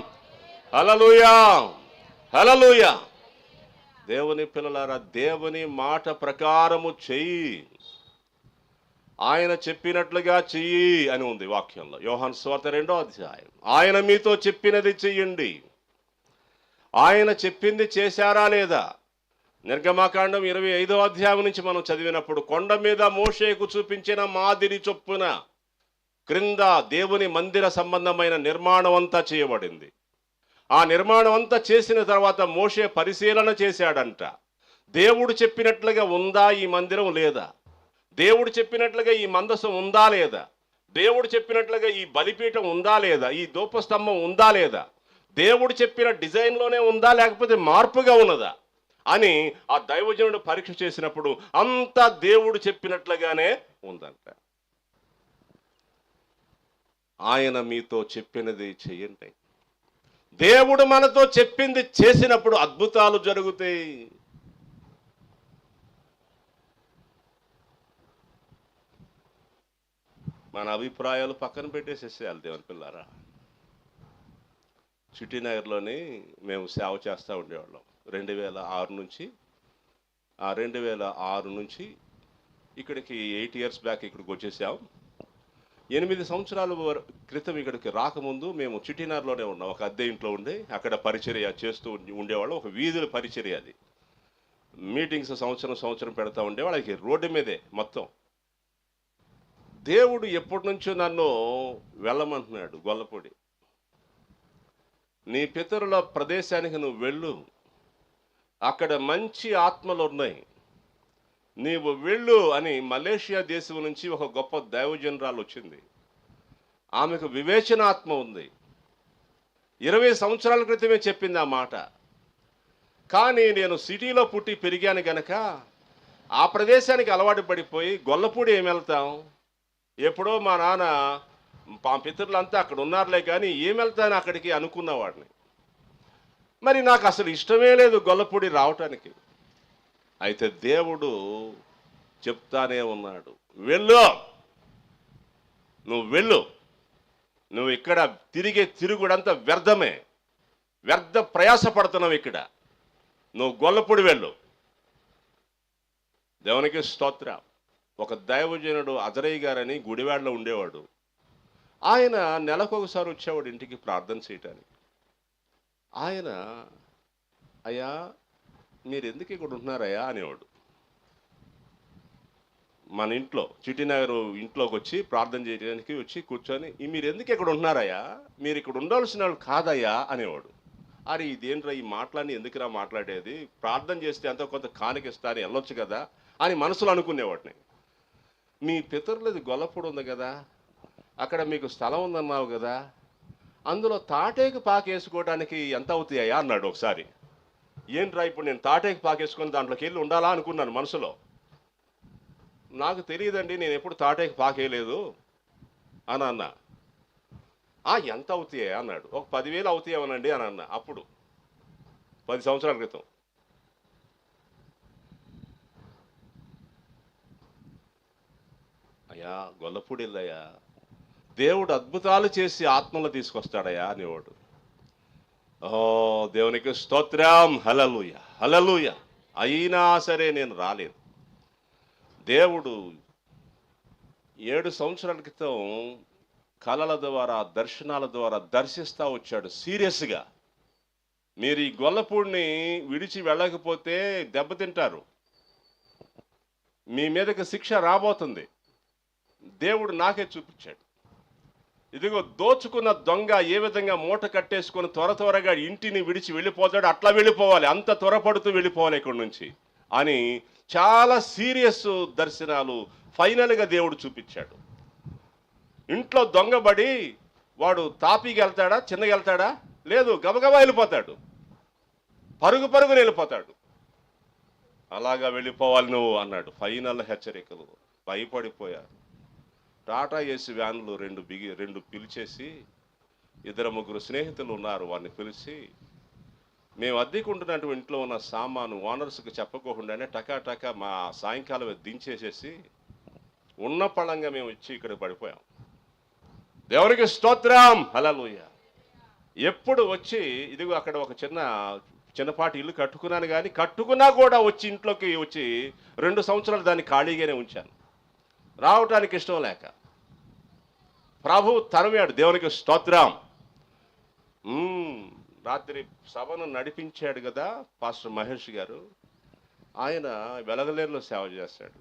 S2: హల్లెలూయా, హల్లెలూయా. దేవుని పిల్లలారా, దేవుని మాట ప్రకారము చెయ్యి, ఆయన చెప్పినట్లుగా చెయ్యి అని ఉంది వాక్యంలో. యోహాను సువార్త 2వ అధ్యాయం. ఆయన మీతో చెప్పినది చెయ్యండి. ఆయన చెప్పింది చేశారా లేదా? నిర్గమాకాండం 25వ అధ్యాయం నుంచి మనం చదివినప్పుడు, కొండ మీద మోషేకు చూపించిన మాదిరి చొప్పున క్రింద దేవుని మందిర సంబంధమైన నిర్మాణం అంతా చేయబడింది. ఆ నిర్మాణం అంతా చేసిన తర్వాత మోషే పరిశీలన చేశాడంట. దేవుడు చెప్పినట్లుగా ఉందా ఈ మందిరం లేదా? దేవుడు చెప్పినట్లుగా ఈ మందసం ఉందా లేదా? దేవుడు చెప్పినట్లుగా ఈ బలిపీఠం ఉందా లేదా? ఈ ధూపస్తంభం ఉందా లేదా? దేవుడు చెప్పిన డిజైన్లోనే ఉందా, లేకపోతే మార్పుగా ఉన్నదా అని ఆ దైవజనుడు పరీక్ష చేసినప్పుడు అంతా దేవుడు చెప్పినట్లుగానే ఉందంట. ఆయన మీతో చెప్పినది చెయ్యండి. దేవుడు మనతో చెప్పింది చేసినప్పుడు అద్భుతాలు జరుగుతాయి. మన అభిప్రాయాలు పక్కన పెట్టేసేసేయాలి దేవుని పిల్లారా. చిట్టినగర్లోని మేము సేవ చేస్తూ ఉండేవాళ్ళం 2006 నుంచి. ఆ 2006 నుంచి ఇక్కడికి 8 years బ్యాక్ ఇక్కడికి వచ్చేసాం. 8 సంవత్సరాల క్రితం ఇక్కడికి రాకముందు మేము చిట్టినగర్లోనే ఉన్నాం. ఒక అద్దె ఇంట్లో ఉండి అక్కడ పరిచర్య చేస్తూ ఉండేవాళ్ళం. ఒక వీధుల పరిచర్య అది. మీటింగ్స్ సంవత్సరం పెడతా ఉండేవాళ్ళకి రోడ్డు మీదే మొత్తం. దేవుడు ఎప్పటి నుంచో నన్ను వెళ్ళమంటున్నాడు. గొల్లపూడి, నీ పితరుల ప్రదేశానికి నువ్వు వెళ్ళు, అక్కడ మంచి ఆత్మలు ఉన్నాయి, నీవు వెళ్ళు అని మలేషియా దేశం నుంచి ఒక గొప్ప దైవజనరాలు వచ్చింది. ఆమెకు వివేచనాత్మ ఉంది. 20 సంవత్సరాల క్రితమే చెప్పింది ఆ మాట. కానీ నేను సిటీలో పుట్టి పెరిగాను గనక ఆ ప్రదేశానికి అలవాటు పడిపోయి గొల్లపూడి ఏమి వెళ్తాం, ఎప్పుడో మా నాన్న మా పితరులంతా అక్కడ ఉన్నారులే కానీ ఏమి వెళ్తాను అక్కడికి అనుకున్నవాడిని. మరి నాకు అసలు ఇష్టమే లేదు గొల్లపూడి రావటానికి. అయితే దేవుడు చెప్తానే ఉన్నాడు, వెళ్ళు, నువ్వు వెళ్ళు, నువ్వు ఇక్కడ తిరిగే తిరుగుడంతా వ్యర్థమే, వ్యర్థ ప్రయాసపడుతున్నావు, ఇక్కడ నువ్వు గొల్లపూడి వెళ్ళు. దేవునికి స్తోత్రం. ఒక దైవజనుడు అజరయ్య గారని గుడివాడలో ఉండేవాడు. ఆయన నెలకొకసారి వచ్చేవాడు ఇంటికి ప్రార్థన చేయటానికి. ఆయన, అయ్యా మీరు ఎందుకు ఇక్కడ ఉంటున్నారయ్యా అనేవాడు. మన ఇంట్లో చిట్టినగర్ ఇంట్లోకి వచ్చి ప్రార్థన చేయడానికి వచ్చి కూర్చొని, మీరు ఎందుకు ఇక్కడ ఉంటున్నారయ్యా, మీరు ఇక్కడ ఉండాల్సిన వాళ్ళు కాదయ్యా అనేవాడు. అరే ఇదేంట్రా ఈ మాటలన్నీ ఎందుకురా మాట్లాడేది, ప్రార్థన చేస్తే ఎంతో కొంత కానికిస్తా అని వెళ్ళొచ్చు కదా అని మనసులో అనుకునేవాడిని. మీ పితరులది గొల్లపూడి ఉంది కదా, అక్కడ మీకు స్థలం ఉందన్నావు కదా, అందులో తాటేకి పాకు వేసుకోవడానికి ఎంత అవుతాయా అన్నాడు ఒకసారి. ఏంట్రా ఇప్పుడు నేను తాటేకి పాకు వేసుకొని దాంట్లోకి వెళ్ళి ఉండాలా అనుకున్నాను మనసులో. నాకు తెలియదండి, నేను ఎప్పుడు తాటేకి పాకేయలేదు అని అన్నా. ఎంత అవుతాయా అన్నాడు. ఒక 10,000 అవుతాయేమోనండి అని అన్నా. అప్పుడు 10 సంవత్సరాల క్రితం. అయ్యా గొల్లపూడి వెళ్ళయ్యా, దేవుడు అద్భుతాలు చేసి ఆత్మలు తీసుకొస్తాడయ్యా అనేవాడు. ఓ దేవునికి స్తోత్రం, హల్లెలూయా హల్లెలూయా. అయినా సరే నేను రాలేదు. దేవుడు 7 సంవత్సరాల క్రితం కళల ద్వారా దర్శనాల ద్వారా దర్శిస్తూ వచ్చాడు సీరియస్గా. మీరు ఈ గొల్లపూడిని విడిచి వెళ్ళకపోతే దెబ్బతింటారు, మీ మీదకి శిక్ష రాబోతుంది. దేవుడు నాకే చూపించాడు. ఇదిగో దోచుకున్న దొంగ ఏ విధంగా మూట కట్టేసుకొని త్వరగా ఇంటిని విడిచి వెళ్ళిపోతాడు, అట్లా వెళ్ళిపోవాలి, అంత త్వరపడుతూ వెళ్ళిపోవాలి ఇక్కడి నుంచి అని చాలా సీరియస్ దర్శనాలు ఫైనల్గా దేవుడు చూపించాడు. ఇంట్లో దొంగబడి వాడు తాపీకి వెళ్తాడా, చిన్నగా వెళ్తాడా, లేదు, గబగబా వెళ్ళిపోతాడు, పరుగున వెళ్ళిపోతాడు. అలాగా వెళ్ళిపోవాలి నువ్వు అన్నాడు. ఫైనల్ హెచ్చరికలు. భయపడిపోయారు. టాటా ఏసీ వ్యాన్లు 2 పిలిచేసి, 2-3 స్నేహితులు ఉన్నారు, వారిని పిలిచి మేము అద్దెకుంటున్నటువంటి ఇంట్లో ఉన్న సామాను ఓనర్స్కి చెప్పకోకుండానే టకా మా సాయంకాలం దించేసేసి ఉన్న పళంగా మేము వచ్చి ఇక్కడ పడిపోయాం. దేవునికి స్తోత్రం, హల్లెలూయా. ఎప్పుడు వచ్చి ఇదిగో అక్కడ ఒక చిన్నపాటి ఇల్లు కట్టుకున్నాను, కానీ కట్టుకున్నా కూడా వచ్చి ఇంట్లోకి వచ్చి 2 సంవత్సరాలు దాన్ని ఖాళీగానే ఉంచాను, రావటానికి ఇష్టం లేక. ప్రభు తరిమాడు. దేవునికి స్తోత్రం. రాత్రి సభను నడిపించాడు కదా పాస్టర్ మహేష్ గారు, ఆయన వెలగలేరులో సేవ చేస్తాడు.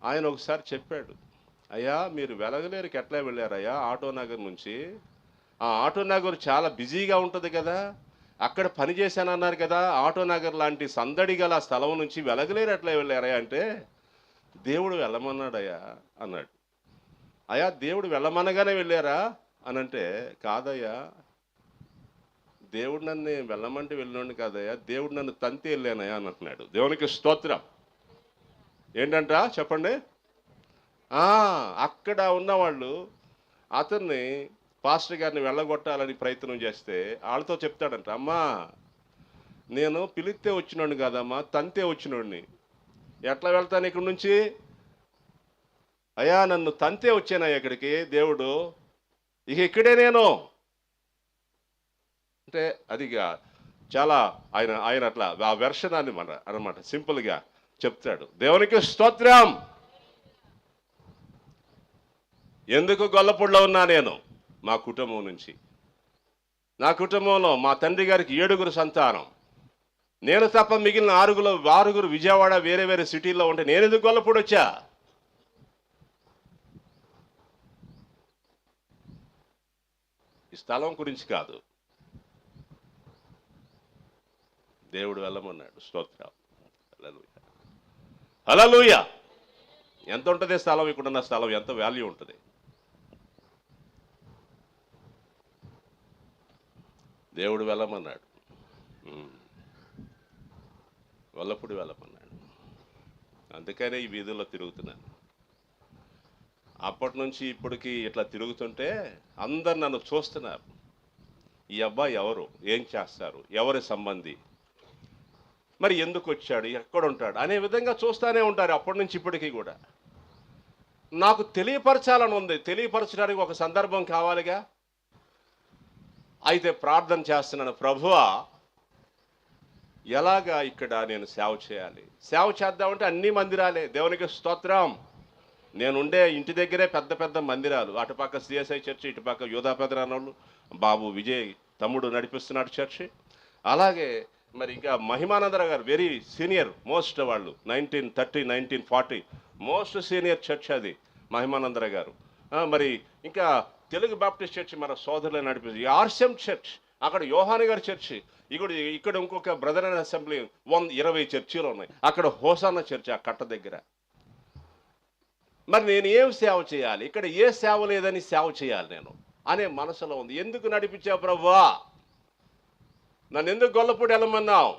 S2: ఆయన ఒకసారి చెప్పాడు, అయ్యా మీరు వెలగలేరుకి ఎట్లా వెళ్ళారయ్యా ఆటోనగర్ నుంచి, ఆ ఆటోనగర్ చాలా బిజీగా ఉంటుంది కదా, అక్కడ పని చేశానన్నారు కదా, ఆటోనగర్ లాంటి సందడి గల స్థలం నుంచి వెలగలేరు ఎట్లా వెళ్ళారయ్యా అంటే, దేవుడు వెళ్ళమన్నాడయ్యా అన్నాడు. అయ్యా దేవుడు వెళ్ళమనగానే వెళ్ళారా అని అంటే, కాదయ్యా దేవుడు నన్ను వెళ్ళమంటే వెళ్ళినోండి కాదయ్యా, దేవుడు నన్ను తంతి వెళ్ళానయ్యా అని అంటున్నాడు. దేవునికి స్తోత్రం. ఏంటంట చెప్పండి. అక్కడ ఉన్నవాళ్ళు అతన్ని పాస్టర్ గారిని వెళ్ళగొట్టాలని ప్రయత్నం చేస్తే వాళ్ళతో చెప్తాడంట, అమ్మా నేను పిలిస్తే వచ్చినోడిని కాదమ్మా, తంతే వచ్చినోడిని, ఎట్లా వెళ్తాను ఇక్కడి నుంచి, అయ్యా నన్ను తంతే వచ్చానయ్యా ఇక్కడికి దేవుడు, ఇక ఇక్కడే నేను అంటే. అది చాలా ఆయన అట్లా ఆ వెర్షనాన్ని అన్నమాట సింపుల్గా చెప్తాడు. దేవునికి స్తోత్రం. ఎందుకు గొల్లపూడిలో ఉన్నా నేను, మా కుటుంబం నుంచి, నా కుటుంబంలో మా తండ్రి గారికి 7 సంతానం, నేను తప్ప మిగిలిన 6 విజయవాడ వేరే సిటీల్లో ఉంటే నేను ఎందుకు గొల్లపూడి వచ్చా? ఈ స్థలం గురించి కాదు, దేవుడు వెళ్ళమన్నాడు. స్తోత్రం. హల్లెలూయా, హల్లెలూయా. ఎంత ఉంటుంది స్థలం? ఇక్కడున్న స్థలం ఎంత వాల్యూ ఉంటుంది? దేవుడు వెళ్ళమన్నాడు, వల్లప్పుడు వెళ్ళమన్నాడు. అందుకనే ఈ వీధుల్లో తిరుగుతున్నాను. అప్పటి నుంచి ఇప్పటికి ఇట్లా తిరుగుతుంటే అందరు నన్ను చూస్తున్నారు. ఈ అబ్బాయి ఎవరు, ఏం చేస్తారు, ఎవరి సంబంధి, మరి ఎందుకు వచ్చాడు, ఎక్కడ ఉంటాడు అనే విధంగా చూస్తూనే ఉంటారు అప్పటి నుంచి ఇప్పటికీ కూడా. నాకు తెలియపరచాలని ఉంది, తెలియపరచడానికి ఒక సందర్భం కావాలిగా. అయితే ప్రార్థన చేస్తున్నాను, ప్రభువా ఎలాగా ఇక్కడ నేను సేవ చేయాలి? సేవ చేద్దామంటే అన్ని మందిరాలే. దేవునికి స్తోత్రం. నేనుండే ఇంటి దగ్గరే పెద్ద పెద్ద మందిరాలు. అటుపక్క సిఎస్ఐ చర్చి, ఇటుపక్క యూదా పెదరానోళ్ళు, బాబు విజయ్ తమ్ముడు నడిపిస్తున్నాడు చర్చి. అలాగే మరి ఇంకా మహిమానందరావు గారు వెరీ సీనియర్ మోస్ట్, వాళ్ళు 1930 1940 మోస్ట్ సీనియర్ చర్చ్ అది మహిమానందరావు గారు. మరి ఇంకా తెలుగు బాప్టిస్ట్ చర్చి మన సోదరులే నడిపిస్తుంది. ఆర్సెం చర్చ్, అక్కడ యోహాని గారి చర్చి. ఇక్కడ ఇంకొక బ్రదర్ అండ్ అసెంబ్లీ 120 చర్చీలు ఉన్నాయి. అక్కడ హోసానా చర్చి ఆ కట్ట దగ్గర. మరి నేను ఏం సేవ చేయాలి? ఇక్కడ ఏ సేవ లేదని సేవ చేయాలి నేను అనే మనసులో ఉంది. ఎందుకు నడిపించావు ప్రభువా? నన్ను ఎందుకు గొల్లపూడి వెళ్ళమన్నావు?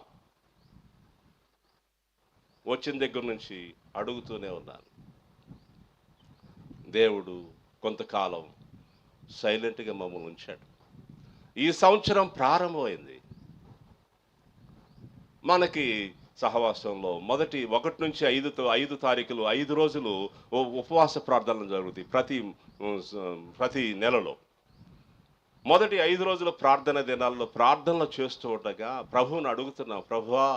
S2: వచ్చిన దగ్గర నుంచి అడుగుతూనే ఉన్నాను. దేవుడు కొంతకాలం సైలెంట్గా మమ్మల్ని ఉంచాడు. ఈ సంవత్సరం ప్రారంభమైంది. మనకి సహవాసంలో మొదటి 1 నుంచి 5 తారీఖులు 5 రోజులు ఉపవాస ప్రార్థనలు జరుగుతాయి ప్రతి నెలలో. మొదటి 5 రోజుల ప్రార్థన దినాల్లో ప్రార్థనలు చేస్తూ ఉండగా ప్రభువుని అడుగుతున్నాం, ప్రభువా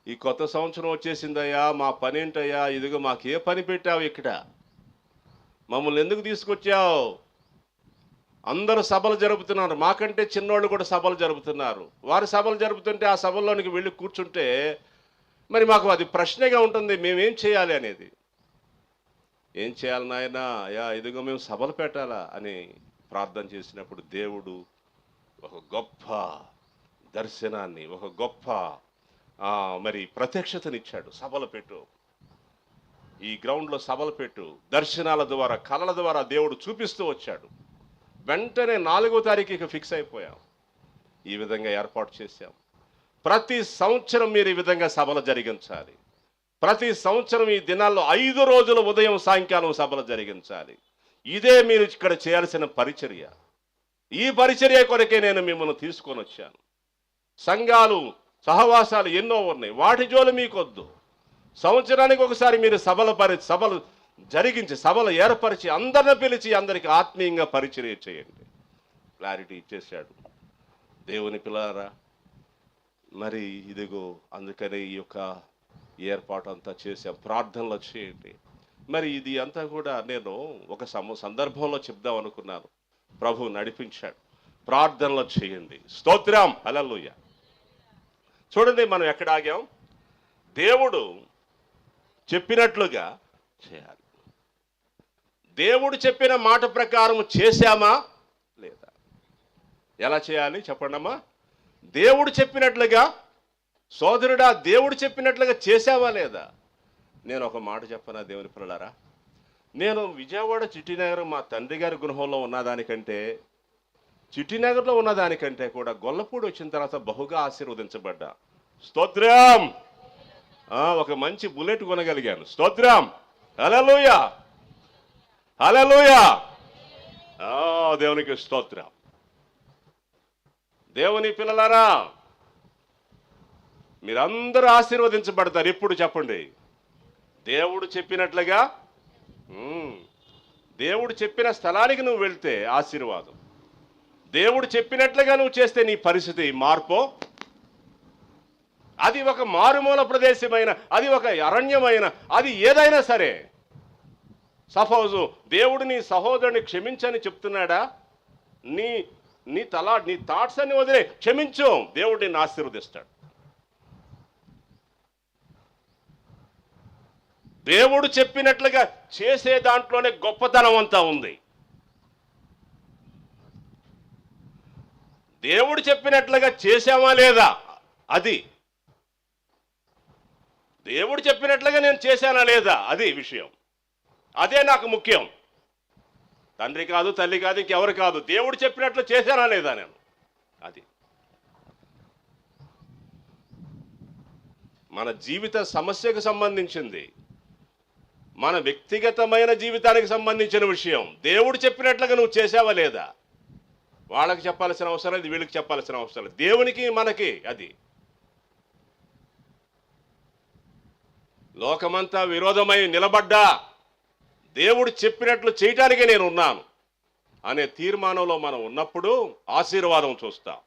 S2: ఈ కొత్త సంవత్సరం వచ్చేసిందయ్యా, మా పని ఏంటయ్యా? ఇదిగో మాకు ఏ పని పెట్టావు? ఇక్కడ మమ్మల్ని ఎందుకు తీసుకొచ్చావు? అందరూ సభలు జరుపుతున్నారు, మాకంటే చిన్నోళ్ళు కూడా సభలు జరుపుతున్నారు. వారి సభలు జరుపుతుంటే ఆ సభల్లోనికి వెళ్ళి కూర్చుంటే మరి మాకు అది ప్రశ్నగా ఉంటుంది, మేమేం చేయాలి అనేది. ఏం చేయాలి నాయనా? అయ్యా ఇదిగో మేము సభలు పెట్టాలా అని ప్రార్థన చేసినప్పుడు దేవుడు ఒక గొప్ప దర్శనాన్ని, ఒక గొప్ప మరి ప్రత్యక్షతనిచ్చాడు. సభలు పెట్టు, ఈ గ్రౌండ్లో సభలు పెట్టు. దర్శనాల ద్వారా, కళల ద్వారా దేవుడు చూపిస్తూ వచ్చాడు. వెంటనే 4వ తారీఖుకి ఫిక్స్ అయిపోయాం. ఈ విధంగా ఏర్పాటు చేశాం. ప్రతి సంవత్సరం మీరు ఈ విధంగా సభలు జరిగించాలి. ప్రతి సంవత్సరం ఈ దినాల్లో 5 రోజులు ఉదయం సాయంకాలం సభలు జరిగించాలి. ఇదే మీరు ఇక్కడ చేయాల్సిన పరిచర్య. ఈ పరిచర్య కొరకే నేను మిమ్మల్ని తీసుకొని వచ్చాను. సంఘాలు, సహవాసాలు ఎన్నో ఉన్నాయి, వాటి జోలు మీకొద్దు. సంవత్సరానికి ఒకసారి మీరు సభలు జరిగించి, సభలు ఏర్పరిచి, అందరిని పిలిచి అందరికి ఆత్మీయంగా పరిచర్య చేయండి. క్లారిటీ ఇచ్చేశాడు. దేవుని పిల్లారా, మరి ఇదిగో అందుకనే ఈ యొక్క ఏర్పాటు అంతా చేశాం. ప్రార్థనలు చేయండి. మరి ఇది అంతా కూడా నేను ఒక సందర్భంలో చెప్దాం అనుకున్నాను. ప్రభు నడిపించాడు. ప్రార్థనలు చేయండి. స్తోత్రం. హల్లెలూయా. చూడండి, మనం ఎక్కడ ఆగాం? దేవుడు చెప్పినట్లుగా చేయాలి. దేవుడు చెప్పిన మాట ప్రకారం చేశామా లేదా? ఎలా చేయాలి చెప్పండమ్మా? దేవుడు చెప్పినట్లుగా, సోదరుడా దేవుడు చెప్పినట్లుగా చేశావా లేదా? నేను ఒక మాట చెప్పనా దేవుని పిల్లలారా? నేను విజయవాడ చిట్టినగర్ మా తండ్రి గారి గృహంలో ఉన్నదానికంటే, చిట్టినగర్లో ఉన్నదానికంటే కూడా గొల్లపూడి వచ్చిన తర్వాత బహుగా ఆశీర్వదించబడ్డా. స్తోత్రం. ఒక మంచి బుల్లెట్ కొనగలిగాను. స్తోత్రం. హల్లెలూయా, హల్లెలూయా. దేవునికి స్తోత్రం. దేవుని పిల్లలారా, మీరందరూ ఆశీర్వదించబడతారు. ఎప్పుడు చెప్పండి? దేవుడు చెప్పినట్లుగా. దేవుడు చెప్పిన స్థలానికి నువ్వు వెళ్తే ఆశీర్వాదం. దేవుడు చెప్పినట్లుగా నువ్వు చేస్తే నీ పరిస్థితి మార్పు. అది ఒక మారుమూల ప్రదేశమైన, అది ఒక అరణ్యమైన, అది ఏదైనా సరే. సపోజు దేవుడు నీ సహోదరుని క్షమించని చెప్తున్నాడా? నీ థాట్స్ అన్ని వదిలే, క్షమించు, దేవుడు నిన్ను ఆశీర్వదిస్తాడు. దేవుడు చెప్పినట్లుగా చేసే దాంట్లోనే గొప్పతనం అంతా ఉంది. దేవుడు చెప్పినట్లుగా చేశామా లేదా, అది దేవుడు చెప్పినట్లుగా నేను చేశానా లేదా, అది విషయం. అదే నాకు ముఖ్యం. తండ్రి కాదు, తల్లి కాదు, ఇంకెవరు కాదు. దేవుడు చెప్పినట్లు చేశానా లేదా నేను, అది. మన జీవిత సమస్యకు సంబంధించింది, మన వ్యక్తిగతమైన జీవితానికి సంబంధించిన విషయం. దేవుడు చెప్పినట్లుగా నువ్వు చేసావా లేదా, వాళ్ళకి చెప్పాల్సిన అవసరం లేదు, వీళ్ళకి చెప్పాల్సిన అవసరం లేదు. దేవునికి మనకి అది. లోకమంతా విరోధమై నిలబడ్డా దేవుడు చెప్పినట్లు చేయటానికే నేను ఉన్నాను అనే తీర్మానంలో మనం ఉన్నప్పుడు ఆశీర్వాదం చూస్తాం.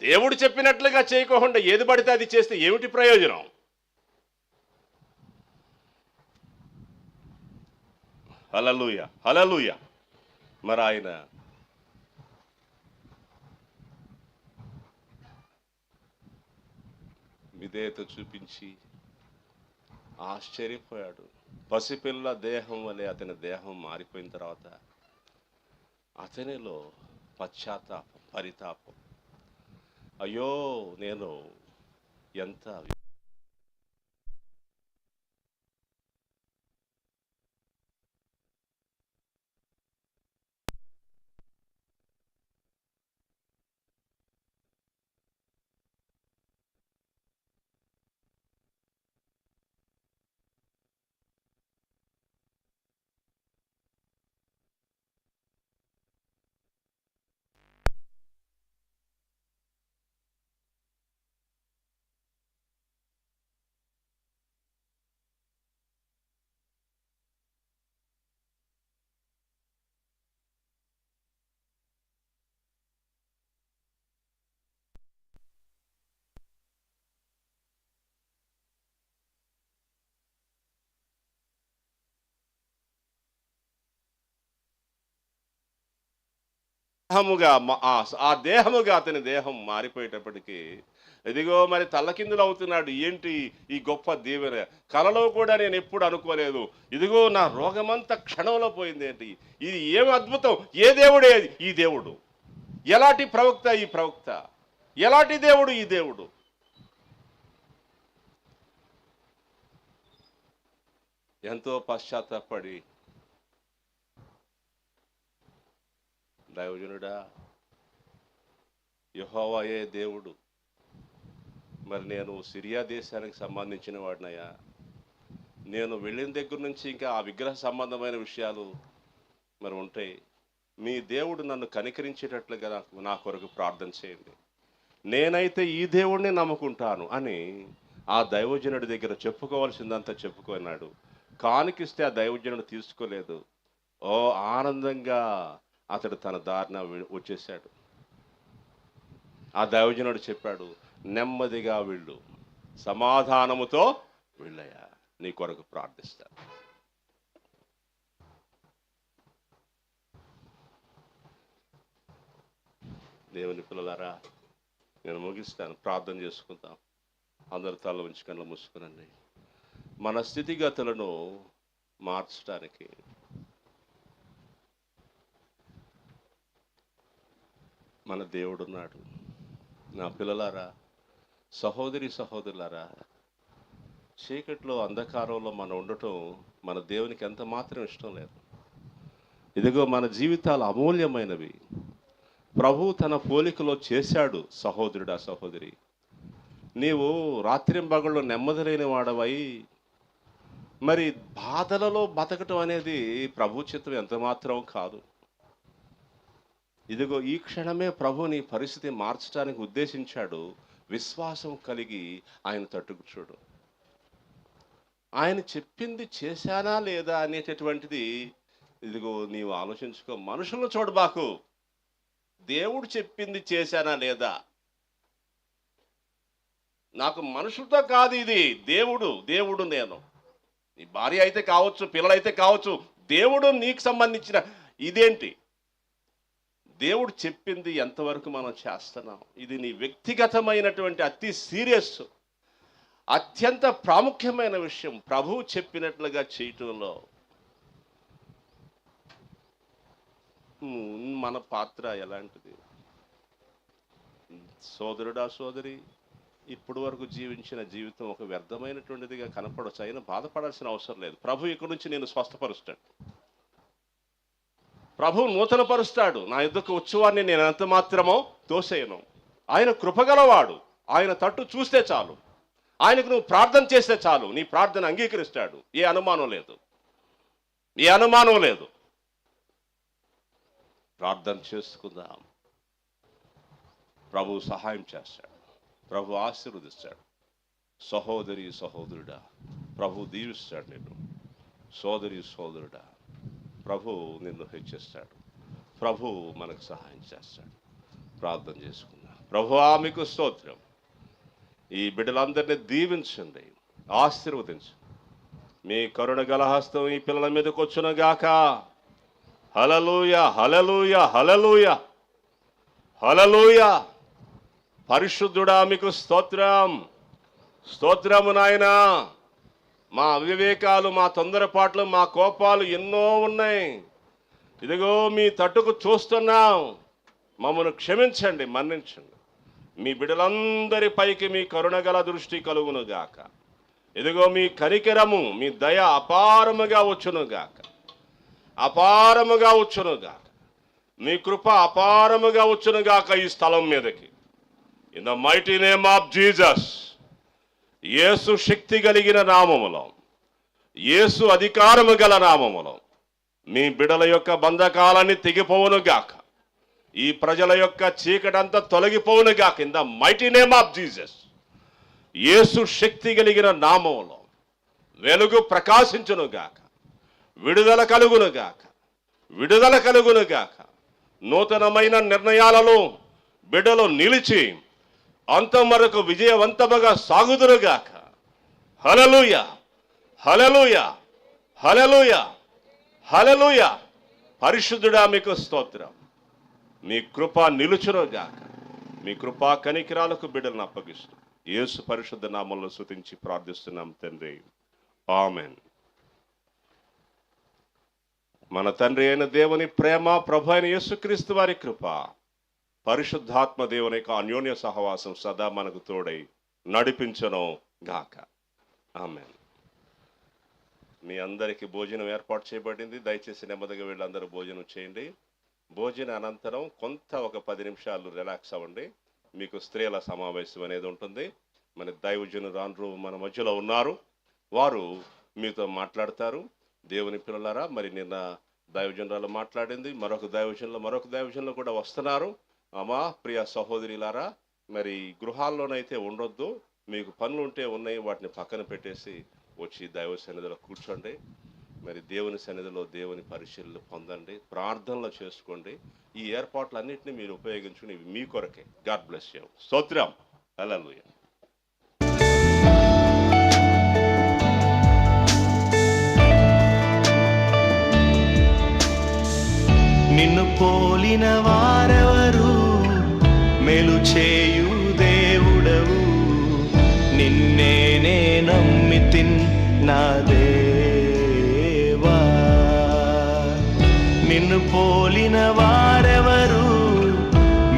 S2: దేవుడు చెప్పినట్లుగా చేయకోకుండా ఏది పడితే అది చేస్తే ఏమిటి ప్రయోజనం? హల్లెలూయా, హల్లెలూయా. మరి ఆయన విధేయత చూపించి ఆశ్చర్యపోయాడు. పసిపిల్ల దేహం వలె అతని దేహం మారిపోయిన తర్వాత అతనిలో పశ్చాత్తాపం, పరితాపం. అయ్యో, నేను ఎంత దేహముగా ఆ దేహముగా అతని దేహం మారిపోయేటప్పటికీ ఇదిగో మరి తల్లకిందులు అవుతున్నాడు. ఏంటి ఈ గొప్ప దీవెన, కలలో కూడా నేను ఎప్పుడు అనుకోలేదు. ఇదిగో నా రోగమంతా క్షణంలో పోయింది. ఏంటి ఇది, ఏమి అద్భుతం! ఏ దేవుడే ఈ దేవుడు, ఎలాంటి ప్రవక్త ఈ ప్రవక్త, ఎలాంటి దేవుడు ఈ దేవుడు. ఎంతో పశ్చాత్తాపడి, దైవజనుడా, యెహోవాయే దేవుడు, మరి నేను సిరియా దేశానికి సంబంధించిన వాడినయ్యా. నేను వెళ్ళిన దగ్గర నుంచి ఇంకా ఆ విగ్రహ సంబంధమైన విషయాలు మరి ఉంటాయి. మీ దేవుడు నన్ను కనికరించేటట్లుగా నా కొరకు ప్రార్థన చేయండి. నేనైతే ఈ దేవుడిని నమ్ముకుంటాను అని ఆ దైవజనుడి దగ్గర చెప్పుకోవాల్సిందంతా చెప్పుకున్నాడు. కానికిస్తే ఆ దైవజనుడు తీసుకోలేదు. ఓ ఆనందంగా అతడు తన దారిన వచ్చేసాడు. ఆ దైవజనుడు చెప్పాడు, నెమ్మదిగా వెళ్ళు, సమాధానముతో వెళ్ళయ్యా, నీ కొరకు ప్రార్థిస్తాను. దేవుని పిల్లలారా, నేను ముగిస్తాను, ప్రార్థన చేసుకుందాం. అందరు తల ఉంచి కళ్ళు మూసుకునండి. మన స్థితిగతులను మార్చడానికి మన దేవుడున్నాడు. నా పిల్లలారా, సహోదరి సహోదరులారా, చీకట్లో అంధకారంలో మనం ఉండటం మన దేవునికి ఎంత మాత్రం ఇష్టం లేదు. ఇదిగో మన జీవితాలు అమూల్యమైనవి. ప్రభు తన పోలికలో చేశాడు. సహోదరుడా, సహోదరి, నీవు రాత్రింబగళ్ళు నెమ్మది లేని వాడవై మరి బాధలలో బతకటం అనేది ప్రభు చిత్తం ఎంత మాత్రం కాదు. ఇదిగో ఈ క్షణమే ప్రభు నీ పరిస్థితి మార్చడానికి ఉద్దేశించాడు. విశ్వాసం కలిగి ఆయన తట్టుకు చూడు. ఆయన చెప్పింది చేశానా లేదా అనేటటువంటిది ఇదిగో నీవు ఆలోచించుకో. మనుషులను చూడబాకు, దేవుడు చెప్పింది చేశానా లేదా. నాకు మనుషులతో కాదు, ఇది దేవుడు నేను. నీ భార్య అయితే కావచ్చు, పిల్లలైతే కావచ్చు, దేవుడు నీకు సంబంధించిన ఇదేంటి, దేవుడు చెప్పింది ఎంతవరకు మనం చేస్తున్నాం. ఇది నీ వ్యక్తిగతమైనటువంటి అతి సీరియస్, అత్యంత ప్రాముఖ్యమైన విషయం. ప్రభువు చెప్పినట్లుగా చేయటంలో మన పాత్ర ఎలాంటిది? సోదరుడా సోదరి, ఇప్పుడు వరకు జీవించిన జీవితం ఒక వ్యర్థమైనటువంటిదిగా కనపడవచ్చు, అయినా బాధపడాల్సిన అవసరం లేదు. ప్రభు ఇక్కడి నుంచి నేను స్వస్థపరుస్తాడు. ప్రభు నూతనపరుస్తాడు. నా యుద్ధకు వచ్చేవాడిని నేను ఎంత మాత్రమో తోసేయను. ఆయన కృపగలవాడు. ఆయన తట్టు చూస్తే చాలు, ఆయనకు నువ్వు ప్రార్థన చేస్తే చాలు, నీ ప్రార్థన అంగీకరిస్తాడు. ఏ అనుమానం లేదు, ఏ అనుమానం లేదు. ప్రార్థన చేసుకుందాం. ప్రభు సహాయం చేస్తాడు, ప్రభు ఆశీర్వదిస్తాడు. సహోదరి సహోదరుడా, ప్రభు దీవిస్తాడు నిన్ను. సోదరి సోదరుడా, ప్రభు నిన్ను హెచ్చిస్తాడు. ప్రభు మనకు సహాయం చేస్తాడు. ప్రార్థన చేసుకుందాం. ప్రభువా మీకు స్తోత్రం. ఈ బిడ్డలందరినీ దీవించండి, ఆశీర్వదించండి. మీ కరుణ గల హస్తం ఈ పిల్లల మీదకి వచ్చునుగాక. హల్లెలూయా, హల్లెలూయా, హల్లెలూయా, హల్లెలూయా. పరిశుద్ధుడా మీకు స్తోత్రం. స్తోత్రము నాయనా. మా అవివేకాలు, మా తొందరపాట్లు, మా కోపాలు ఎన్నో ఉన్నాయి. ఇదిగో మీ తట్టుకు చూస్తున్నాం. మమ్మల్ని క్షమించండి, మన్నించండి. మీ బిడ్డలందరి పైకి మీ కరుణగల దృష్టి కలుగునుగాక. ఇదిగో మీ కనికరము, మీ దయ అపారముగా వచ్చునుగాక, అపారముగా వచ్చునుగాక. మీ కృప అపారముగా వచ్చునుగాక ఈ స్థలం మీదకి. In the mighty name of Jesus. యేసు శక్తి కలిగిన నామములో, యేసు అధికారము గల నామములో మీ బిడల యొక్క బంధకాలన్నీ తెగిపోవునుగాక. ఈ ప్రజల యొక్క చీకటంతా తొలగిపోవునుగాక. In the mighty name of Jesus. యేసు శక్తి కలిగిన నామములో వెలుగు ప్రకాశించునుగాక. విడుదల కలుగునుగాక, విడుదల కలుగునుగాక. నూతనమైన నిర్ణయాలలో బిడ్డలు నిలిచి అంతం వరకు విజయవంతముగా సాగుదురుగాక. హల్లెలూయా, హల్లెలూయా, హల్లెలూయా, హల్లెలూయా. పరిశుద్ధుడా మీకు స్తోత్రం. మీ కృప నిలుచునుగాక. మీ కృపా కనికరాలకు బిడ్డలను అప్పగిస్తూ యేసు పరిశుద్ధ నామములో స్తుతించి ప్రార్థిస్తున్నాం తండ్రి. ఆమెన్. మన తండ్రి అయిన దేవుని ప్రేమ, ప్రభు అయిన యేసుక్రీస్తు వారి కృప, పరిశుద్ధాత్మ దేవుని యొక్క అన్యోన్య సహవాసం సదా మనకు తోడై నడిపించను గాక. ఆమెన్. మీ అందరికీ భోజనం ఏర్పాటు చేయబడింది. దయచేసి నెమ్మదిగా వీళ్ళందరూ భోజనం చేయండి. భోజన అనంతరం కొంత ఒక 10 నిమిషాలు రిలాక్స్ అవ్వండి. మీకు స్త్రీల సమావేశం అనేది ఉంటుంది. మన దైవజనులు మన మధ్యలో ఉన్నారు, వారు మీతో మాట్లాడతారు. దేవుని పిల్లలారా, మరి నిన్న దైవజనురాలు మాట్లాడింది, మరొక దైవజనులు కూడా వస్తున్నారు. అమ్మా ప్రియ సహోదరిలారా, మరి గృహాల్లోనైతే ఉండొద్దు. మీకు పనులు ఉంటే ఉన్నాయి, వాటిని పక్కన పెట్టేసి వచ్చి దైవ సన్నిధిలో కూర్చోండి. మరి దేవుని సన్నిధిలో దేవుని పరిశీలన పొందండి, ప్రార్థనలు చేసుకోండి. ఈ ఏర్పాట్లన్నింటినీ మీరు ఉపయోగించుకుని మీ కొరకే. God bless you. స్తోత్రం. హల్లెలూయా.
S3: నిన్ను పోలిన వారెవరు? మేలు చేయు దేవుడవు, నిన్నే నమ్మితిన్ నా దేవా. నిన్ను పోలిన వారెవరు?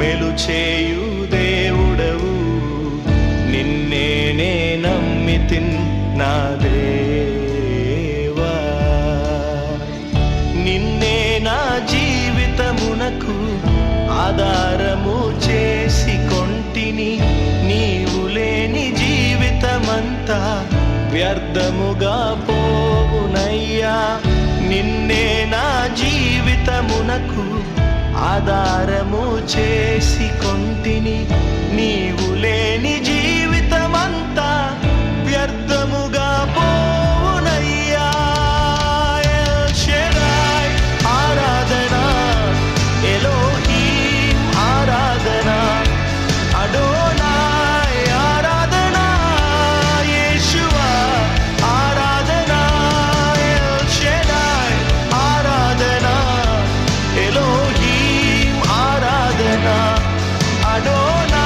S3: మేలు చేయు దేవుడవు, నిన్నే నమ్మితిన్ నా దేవా. నిన్నే నా జీవితమునకు ఆధారము చేసి కొంటిని. నీవు లేని జీవితమంతా వ్యర్థముగా పోవునయ్యా. నిన్నే నా జీవితమునకు ఆధారము చేసి కొంటిని. నీవు లేని జీవితమంతా వ్యర్థముగా పోవునయ్యా. ఎల్ షెడాయ్ ఆరాధన, ఎలోహీం ఆరాధన, అడోనాయ్ ఆరాధన, యేషువా ఆరాధన. ఎల్ షెడాయ్ ఆరాధన, ఎలోహీం ఆరాధన, అడోనాయ్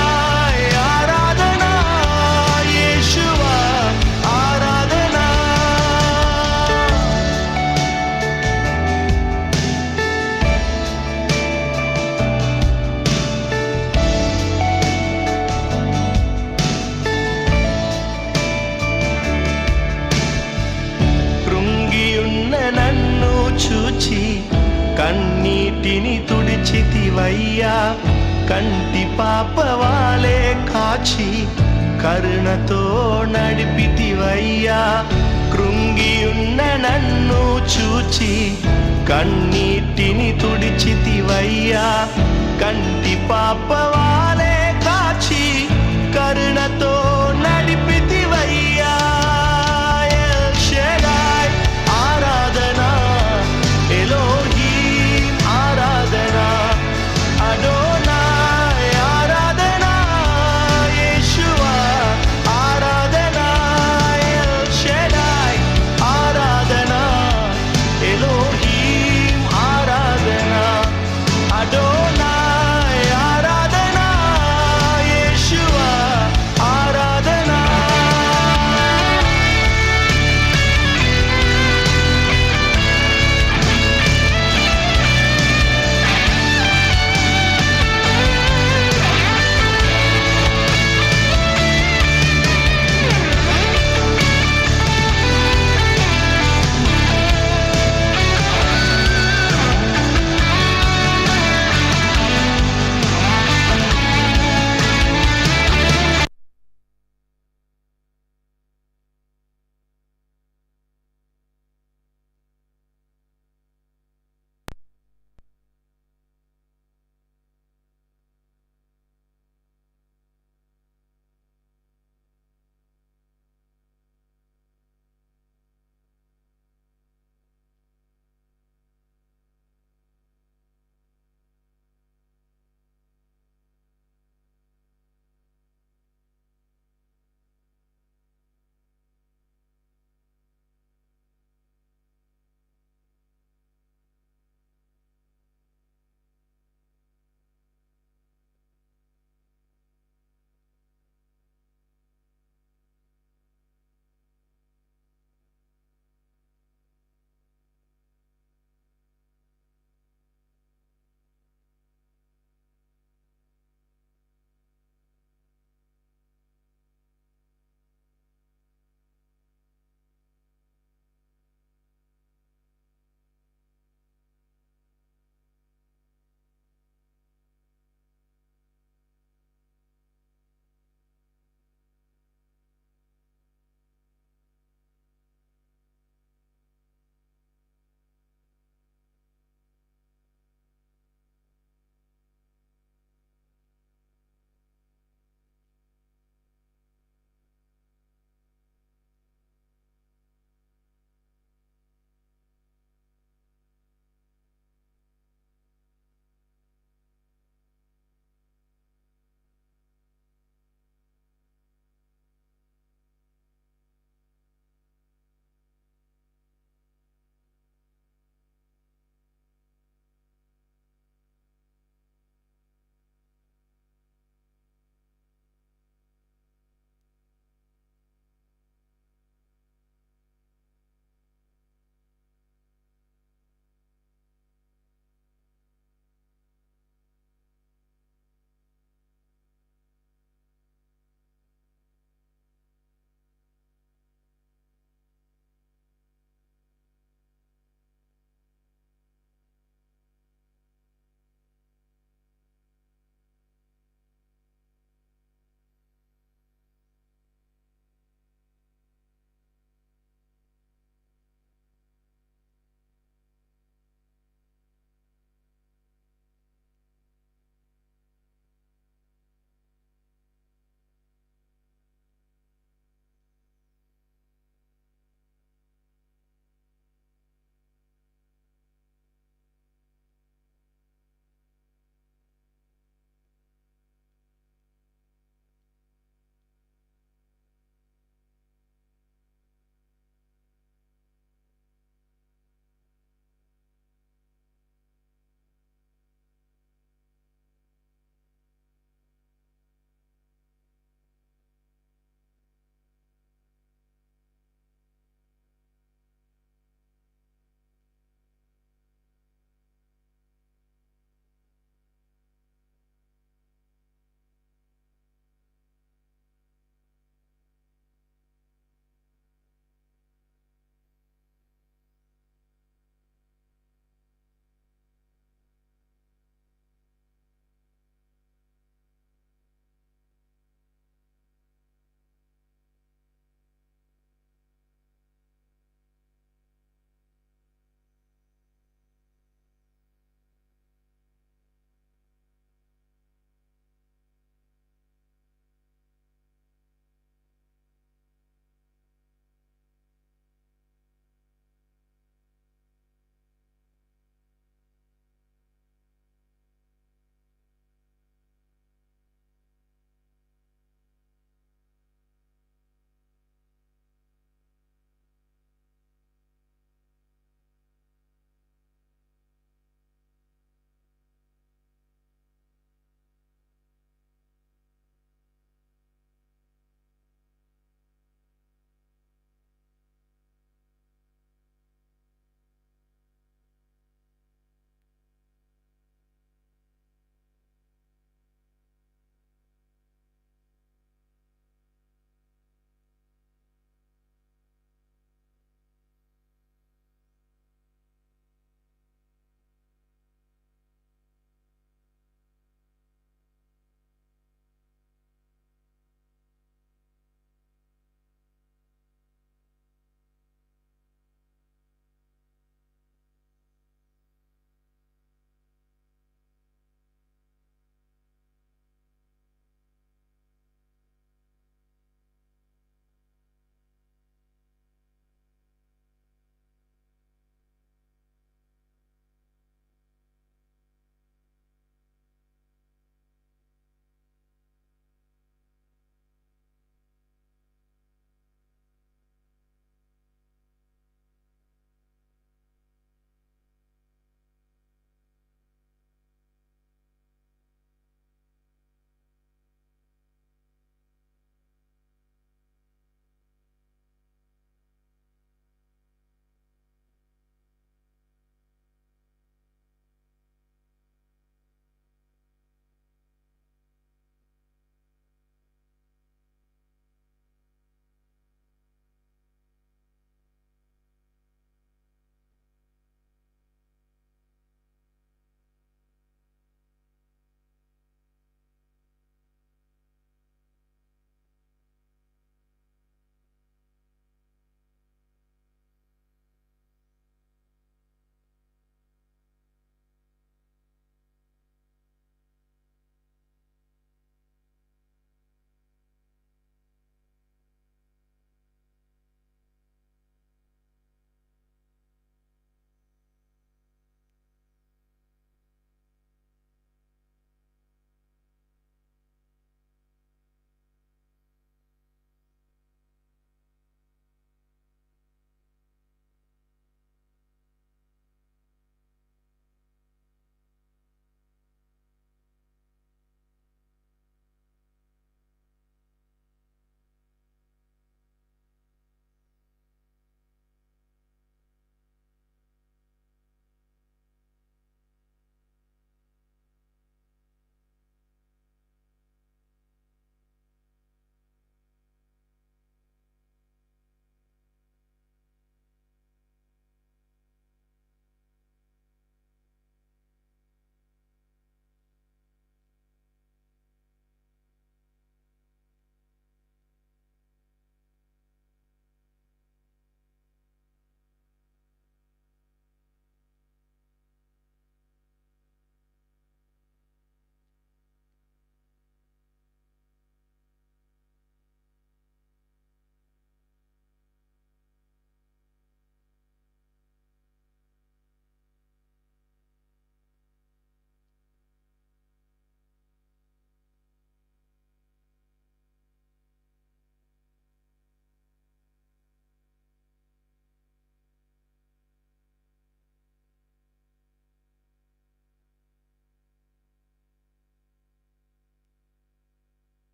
S3: కన్నీటిని తుడిచితివయ్యా కంటి పాపవాలే కాచి కరుణతో నడిపితివయ్యా కృంగి ఉన్న నన్ను చూచి కన్నీటిని తుడిచితివయ్యా కంటి పాపవా